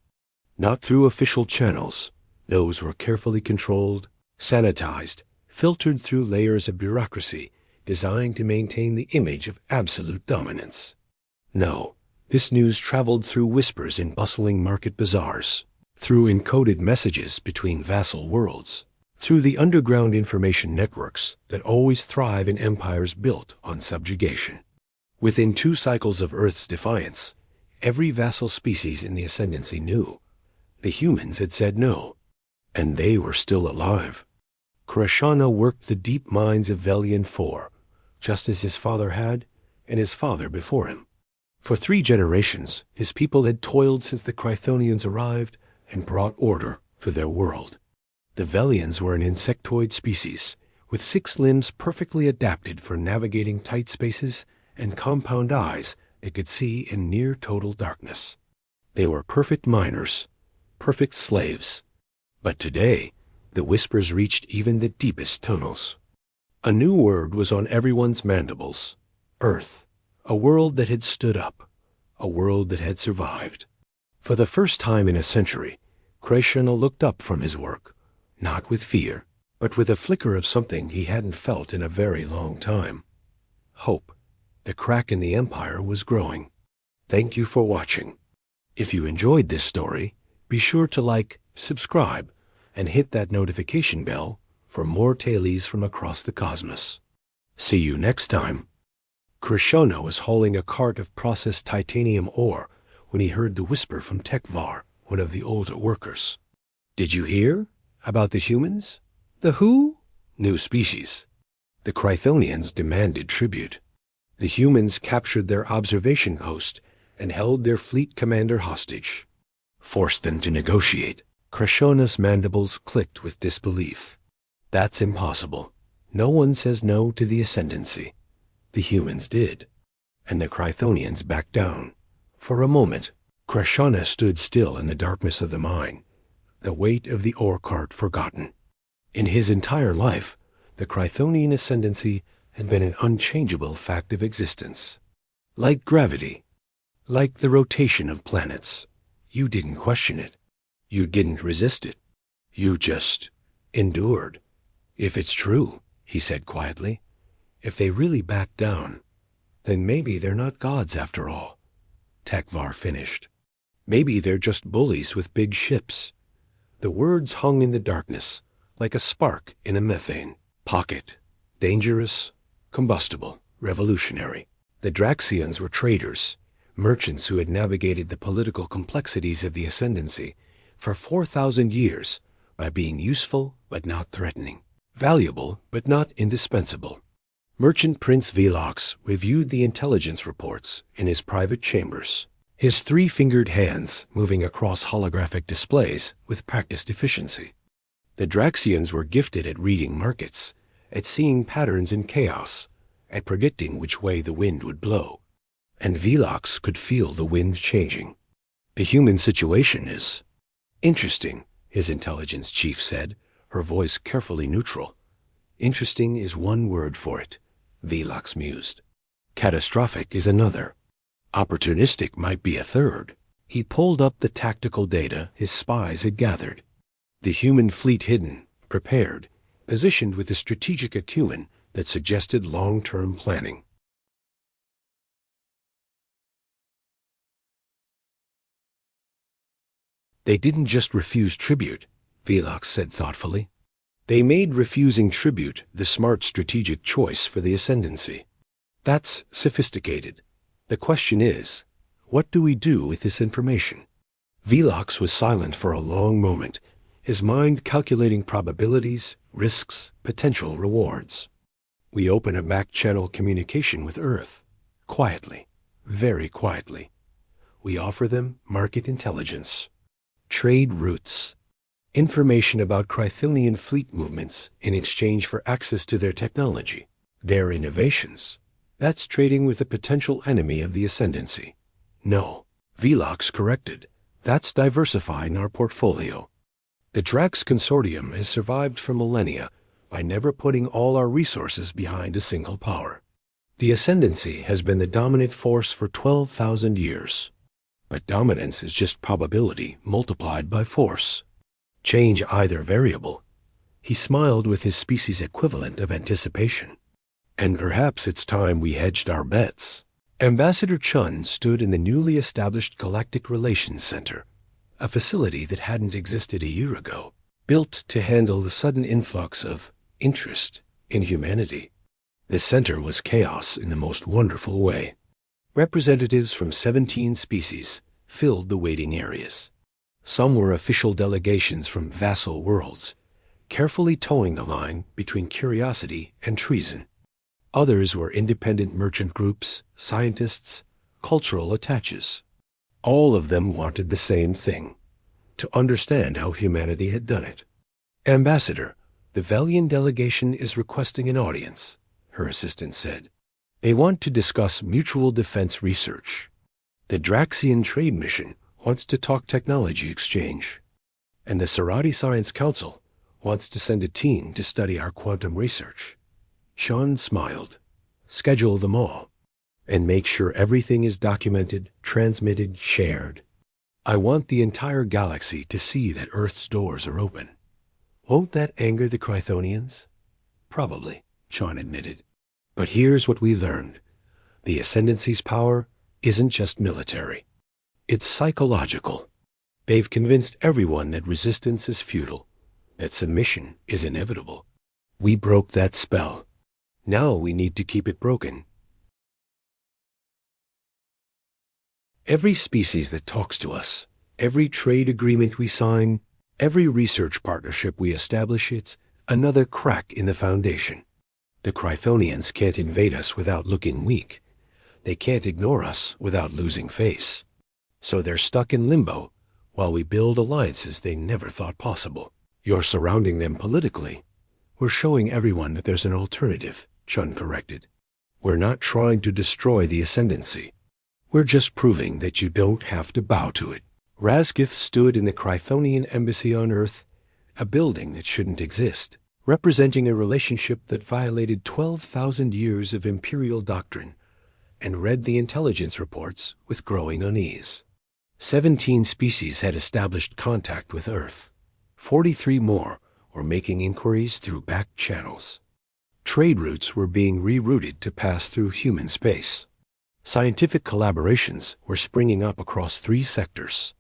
Not through official channels. Those were carefully controlled, sanitized, filtered through layers of bureaucracy designed to maintain the image of absolute dominance. No, this news traveled through whispers in bustling market bazaars, through encoded messages between vassal worlds, through the underground information networks that always thrive in empires built on subjugation. Within 2 cycles of Earth's defiance, every vassal species in the ascendancy knew. The humans had said no, and they were still alive. Krishana worked the deep mines of Velian 4, just as his father had, and his father before him. For 3 generations, his people had toiled since the Chrythonians arrived and brought order to their world. The Velians were an insectoid species, with 6 limbs perfectly adapted for navigating tight spaces and compound eyes that could see in near total darkness. They were perfect miners, perfect slaves. But today, the whispers reached even the deepest tunnels. A new word was on everyone's mandibles. Earth, a world that had stood up, a world that had survived. For the first time in a century, Krishna looked up from his work, not with fear, but with a flicker of something he hadn't felt in a very long time. Hope. The crack in the empire was growing. Thank you for watching. If you enjoyed this story, be sure to like, subscribe, and hit that notification bell for more tales from across the cosmos. See you next time. Krishna was hauling a cart of processed titanium ore when he heard the whisper from Tekvar, one of the older workers. "Did you hear? About the humans?" "The who?" "New species. The Chrythonians demanded tribute. The humans captured their observation post and held their fleet commander hostage. Forced them to negotiate." Krishna's mandibles clicked with disbelief. "That's impossible. No one says no to the ascendancy." The humans did, and the Chrythonians backed down. For a moment, Krishna stood still in the darkness of the mine, the weight of the ore cart forgotten. In his entire life, the Chrythonian ascendancy had been an unchangeable fact of existence. Like gravity, like the rotation of planets, you didn't question it. You didn't resist it. You just endured. If it's true, he said quietly, if they really back down, then maybe they're not gods after all. Takvar finished. Maybe they're just bullies with big ships. The words hung in the darkness, like a spark in a methane pocket. Dangerous, combustible, revolutionary. The Draxians were traders, merchants who had navigated the political complexities of the ascendancy for 4,000 years by being useful but not threatening, valuable but not indispensable. Merchant Prince Velox reviewed the intelligence reports in his private chambers, his three-fingered hands moving across holographic displays with practiced efficiency. The Draxians were gifted at reading markets, at seeing patterns in chaos, at predicting which way the wind would blow. And Velox could feel the wind changing. The human situation is interesting, his intelligence chief said, her voice carefully neutral. Interesting is one word for it, Velox mused. Catastrophic is another. Opportunistic might be a third. He pulled up the tactical data his spies had gathered. The human fleet hidden, prepared, positioned with a strategic acumen that suggested long-term planning. They didn't just refuse tribute, Velox said thoughtfully. They made refusing tribute the smart strategic choice for the ascendancy. That's sophisticated. The question is, what do we do with this information? Velox was silent for a long moment, his mind calculating probabilities, risks, potential rewards. We open a back-channel communication with Earth, quietly, very quietly. We offer them market intelligence, trade routes, information about Chrythonian fleet movements in exchange for access to their technology, their innovations. That's trading with a potential enemy of the ascendancy. No, Velox corrected. That's diversifying our portfolio. The Drax Consortium has survived for millennia by never putting all our resources behind a single power. The ascendancy has been the dominant force for 12,000 years. But dominance is just probability multiplied by force. Change either variable. He smiled with his species equivalent of anticipation. And perhaps it's time we hedged our bets. Ambassador Chun stood in the newly established Galactic Relations Center, a facility that hadn't existed a year ago, built to handle the sudden influx of interest in humanity. The center was chaos in the most wonderful way. Representatives from 17 species filled the waiting areas. Some were official delegations from vassal worlds, carefully towing the line between curiosity and treason. Others were independent merchant groups, scientists, cultural attaches. All of them wanted the same thing, to understand how humanity had done it. Ambassador, the Velian delegation is requesting an audience, her assistant said. They want to discuss mutual defense research. The Draxian trade mission wants to talk technology exchange. And the Sarati Science Council wants to send a team to study our quantum research. Sean smiled. Schedule them all. And make sure everything is documented, transmitted, shared. I want the entire galaxy to see that Earth's doors are open. Won't that anger the Chrythonians? Probably, Sean admitted. But here's what we learned. The Ascendancy's power isn't just military. It's psychological. They've convinced everyone that resistance is futile, that submission is inevitable. We broke that spell. Now we need to keep it broken. Every species that talks to us, every trade agreement we sign, every research partnership we establish, it's another crack in the foundation. The Chrythonians can't invade us without looking weak. They can't ignore us without losing face. So they're stuck in limbo while we build alliances they never thought possible. You're surrounding them politically. We're showing everyone that there's an alternative, Chun corrected. We're not trying to destroy the ascendancy. We're just proving that you don't have to bow to it. Razgith stood in the Chrythonian embassy on Earth, a building that shouldn't exist, representing a relationship that violated 12,000 years of imperial doctrine, and read the intelligence reports with growing unease. 17 species had established contact with Earth. 43 more were making inquiries through back channels. Trade routes were being rerouted to pass through human space. Scientific collaborations were springing up across 3 sectors.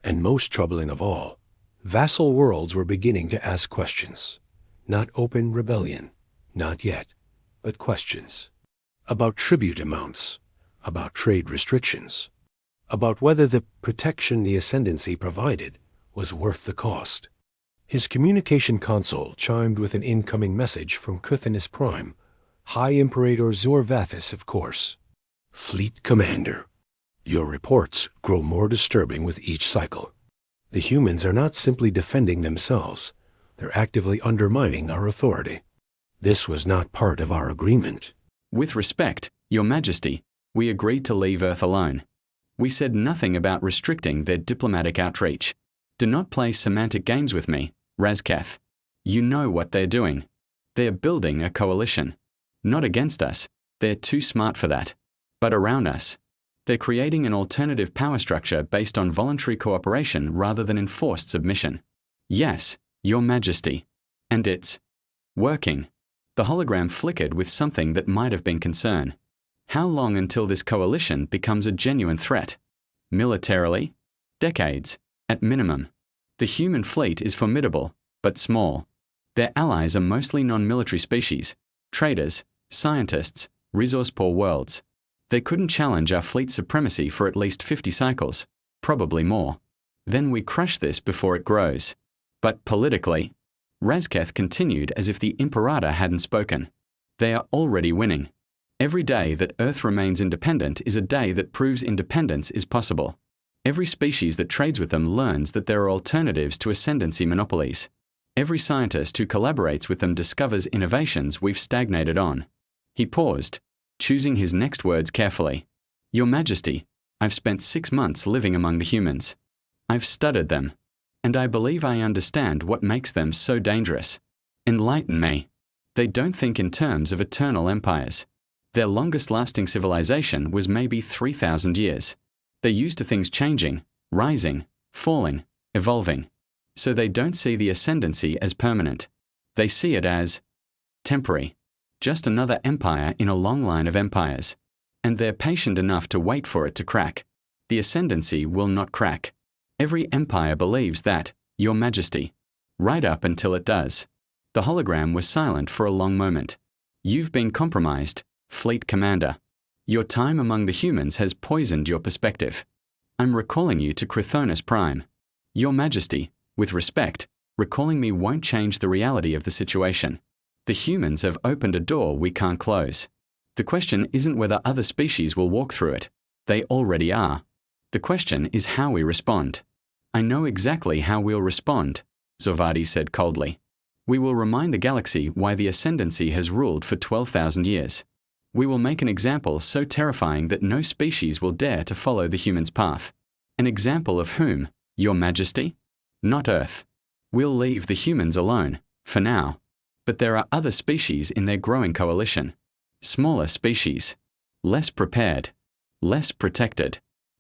And most troubling of all, vassal worlds were beginning to ask questions. Not open rebellion, not yet, but questions. About tribute amounts, about trade restrictions, about whether the protection the ascendancy provided was worth the cost. His communication console chimed with an incoming message from Cuthinus Prime, High Imperator Zorvathis, of course. Fleet Commander, your reports grow more disturbing with each cycle. The humans are not simply defending themselves, they're actively undermining our authority. This was not part of our agreement. With respect, Your Majesty, we agreed to leave Earth alone. We said nothing about restricting their diplomatic outreach. Do not play semantic games with me, Razketh. You know what they're doing. They're building a coalition. Not against us, they're too smart for that. But around us. They're creating an alternative power structure based on voluntary cooperation rather than enforced submission. Yes, Your Majesty. And it's working. The hologram flickered with something that might have been concern. How long until this coalition becomes a genuine threat? Militarily? Decades, at minimum. The human fleet is formidable, but small. Their allies are mostly non-military species, traders, scientists, resource-poor worlds. They couldn't challenge our fleet supremacy for at least 50 cycles, probably more. Then we crush this before it grows. But politically, Razketh continued as if the Imperator hadn't spoken. They are already winning. Every day that Earth remains independent is a day that proves independence is possible. Every species that trades with them learns that there are alternatives to ascendancy monopolies. Every scientist who collaborates with them discovers innovations we've stagnated on. He paused, choosing his next words carefully. Your Majesty, I've spent 6 months living among the humans. I've studied them, and I believe I understand what makes them so dangerous. Enlighten me. They don't think in terms of eternal empires. Their longest-lasting civilization was maybe 3,000 years. They're used to things changing, rising, falling, evolving. So they don't see the ascendancy as permanent. They see it as temporary. Just another empire in a long line of empires. And they're patient enough to wait for it to crack. The ascendancy will not crack. Every empire believes that, Your Majesty. Right up until it does. The hologram was silent for a long moment. You've been compromised, Fleet Commander. Your time among the humans has poisoned your perspective. I'm recalling you to Chronicles Prime. Your Majesty, with respect, recalling me won't change the reality of the situation. The humans have opened a door we can't close. The question isn't whether other species will walk through it. They already are. The question is how we respond. I know exactly how we'll respond, Zorvadi said coldly. We will remind the galaxy why the ascendancy has ruled for 12,000 years. We will make an example so terrifying that no species will dare to follow the human's path. An example of whom, Your Majesty? Not Earth. We'll leave the humans alone, for now. But there are other species in their growing coalition. Smaller species. Less prepared. Less protected.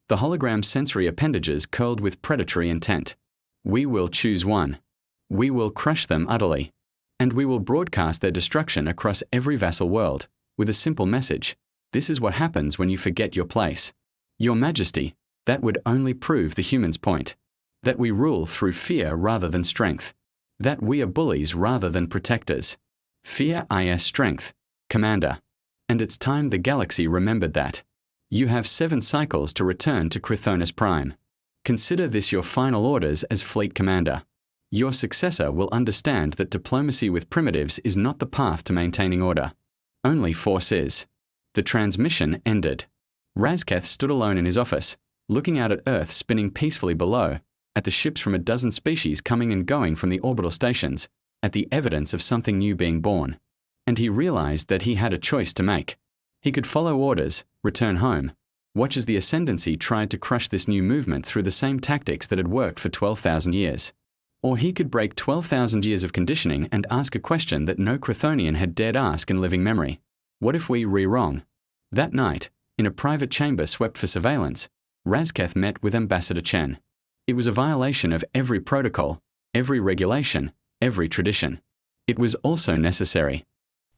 The hologram's sensory appendages curled with predatory intent. We will choose one. We will crush them utterly. And we will broadcast their destruction across every vassal world, with a simple message. This is what happens when you forget your place. Your Majesty, that would only prove the human's point. That we rule through fear rather than strength. That we are bullies rather than protectors. Fear is strength, Commander. And it's time the galaxy remembered that. You have 7 cycles to return to Chronicles Prime. Consider this your final orders as Fleet Commander. Your successor will understand that diplomacy with primitives is not the path to maintaining order. Only force is. The transmission ended. Razketh stood alone in his office, looking out at Earth spinning peacefully below, at the ships from a dozen species coming and going from the orbital stations, at the evidence of something new being born. And he realized that he had a choice to make. He could follow orders, return home, watch as the ascendancy tried to crush this new movement through the same tactics that had worked for 12,000 years. Or he could break 12,000 years of conditioning and ask a question that no Chthonian had dared ask in living memory. What if we re-wrong? That night, in a private chamber swept for surveillance, Razketh met with Ambassador Chen. It was a violation of every protocol, every regulation, every tradition. It was also necessary.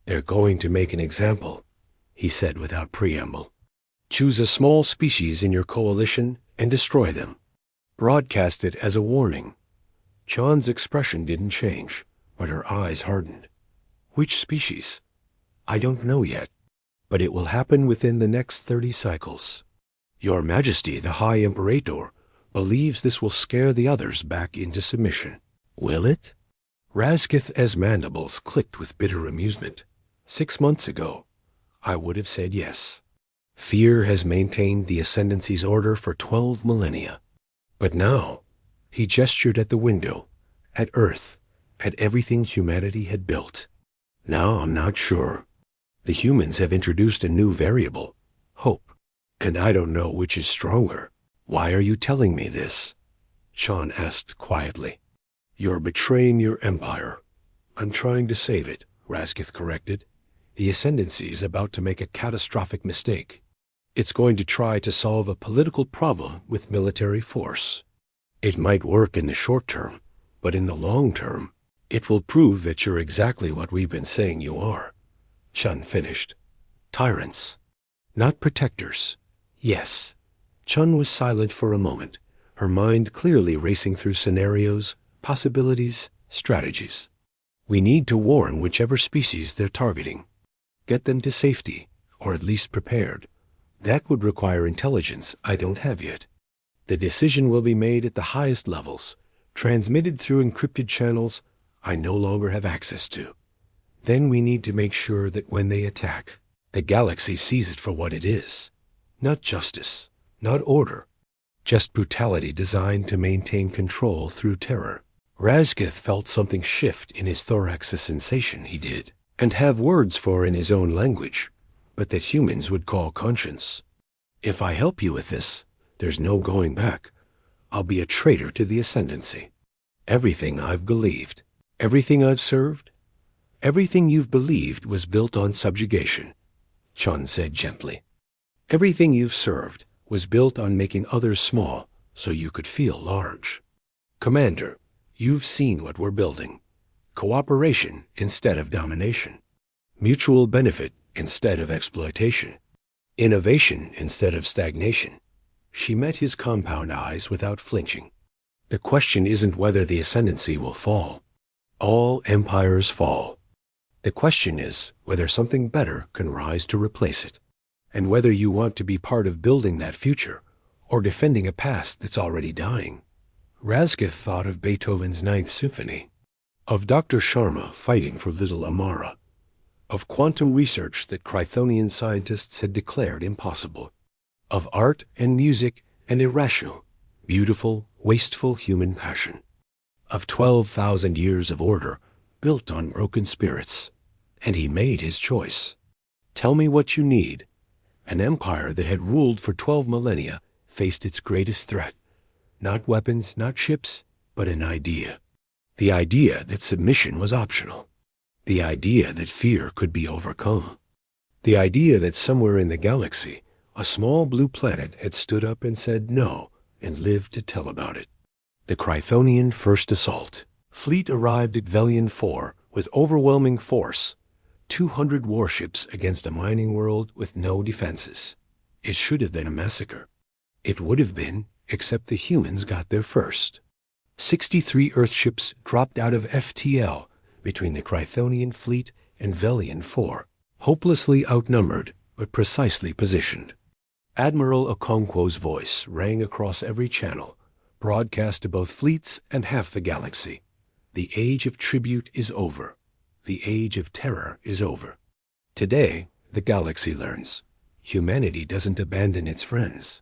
"They're going to make an example," he said without preamble. "Choose a small species in your coalition and destroy them. Broadcast it as a warning." Chan's expression didn't change, but her eyes hardened. "Which species? I don't know yet, but it will happen within the next 30 cycles. Your Majesty, the High Imperator, believes this will scare the others back into submission. Will it?" Razketh's mandibles clicked with bitter amusement. 6 months ago, I would have said yes. Fear has maintained the Ascendancy's order for 12 millennia. But now, he gestured at the window, at Earth, at everything humanity had built. "Now I'm not sure. The humans have introduced a new variable, hope, and I don't know which is stronger." "Why are you telling me this?" Chan asked quietly. "You're betraying your empire." "I'm trying to save it," Razketh corrected. "The Ascendancy is about to make a catastrophic mistake. It's going to try to solve a political problem with military force. It might work in the short term, but in the long term, it will prove that you're exactly what we've been saying you are." Chun finished. "Tyrants. Not protectors. Yes." Chun was silent for a moment, her mind clearly racing through scenarios, possibilities, strategies. "We need to warn whichever species they're targeting. Get them to safety, or at least prepared. That would require intelligence I don't have yet. The decision will be made at the highest levels, transmitted through encrypted channels I no longer have access to. Then we need to make sure that when they attack, the galaxy sees it for what it is. Not justice, not order, just brutality designed to maintain control through terror." Razketh felt something shift in his thorax, a sensation he did, and have words for in his own language, but that humans would call conscience. "If I help you with this, there's no going back. I'll be a traitor to the Ascendancy. Everything I've believed, everything I've served, everything you've believed was built on subjugation," Chun said gently. "Everything you've served was built on making others small so you could feel large. Commander, you've seen what we're building. Cooperation instead of domination. Mutual benefit instead of exploitation. Innovation instead of stagnation." She met his compound eyes without flinching. "The question isn't whether the Ascendancy will fall. All empires fall. The question is whether something better can rise to replace it, and whether you want to be part of building that future or defending a past that's already dying." Razketh thought of Beethoven's Ninth Symphony, of Dr. Sharma fighting for little Amara, of quantum research that Chthonian scientists had declared impossible, of art and music and irrational, beautiful, wasteful human passion, of 12,000 years of order built on broken spirits. And he made his choice. "Tell me what you need." An empire that had ruled for 12 millennia faced its greatest threat. Not weapons, not ships, but an idea. The idea that submission was optional. The idea that fear could be overcome. The idea that somewhere in the galaxy, a small blue planet had stood up and said no, and lived to tell about it. The Chthonian First Assault. Fleet arrived at Velian 4 with overwhelming force. 200 warships against a mining world with no defenses. It should have been a massacre. It would have been, except the humans got there first. 63 Earthships dropped out of FTL between the Chthonian fleet and Velian 4, hopelessly outnumbered but precisely positioned. Admiral Okonkwo's voice rang across every channel, broadcast to both fleets and half the galaxy. The age of tribute is over. The age of terror is over. Today, the galaxy learns. Humanity doesn't abandon its friends.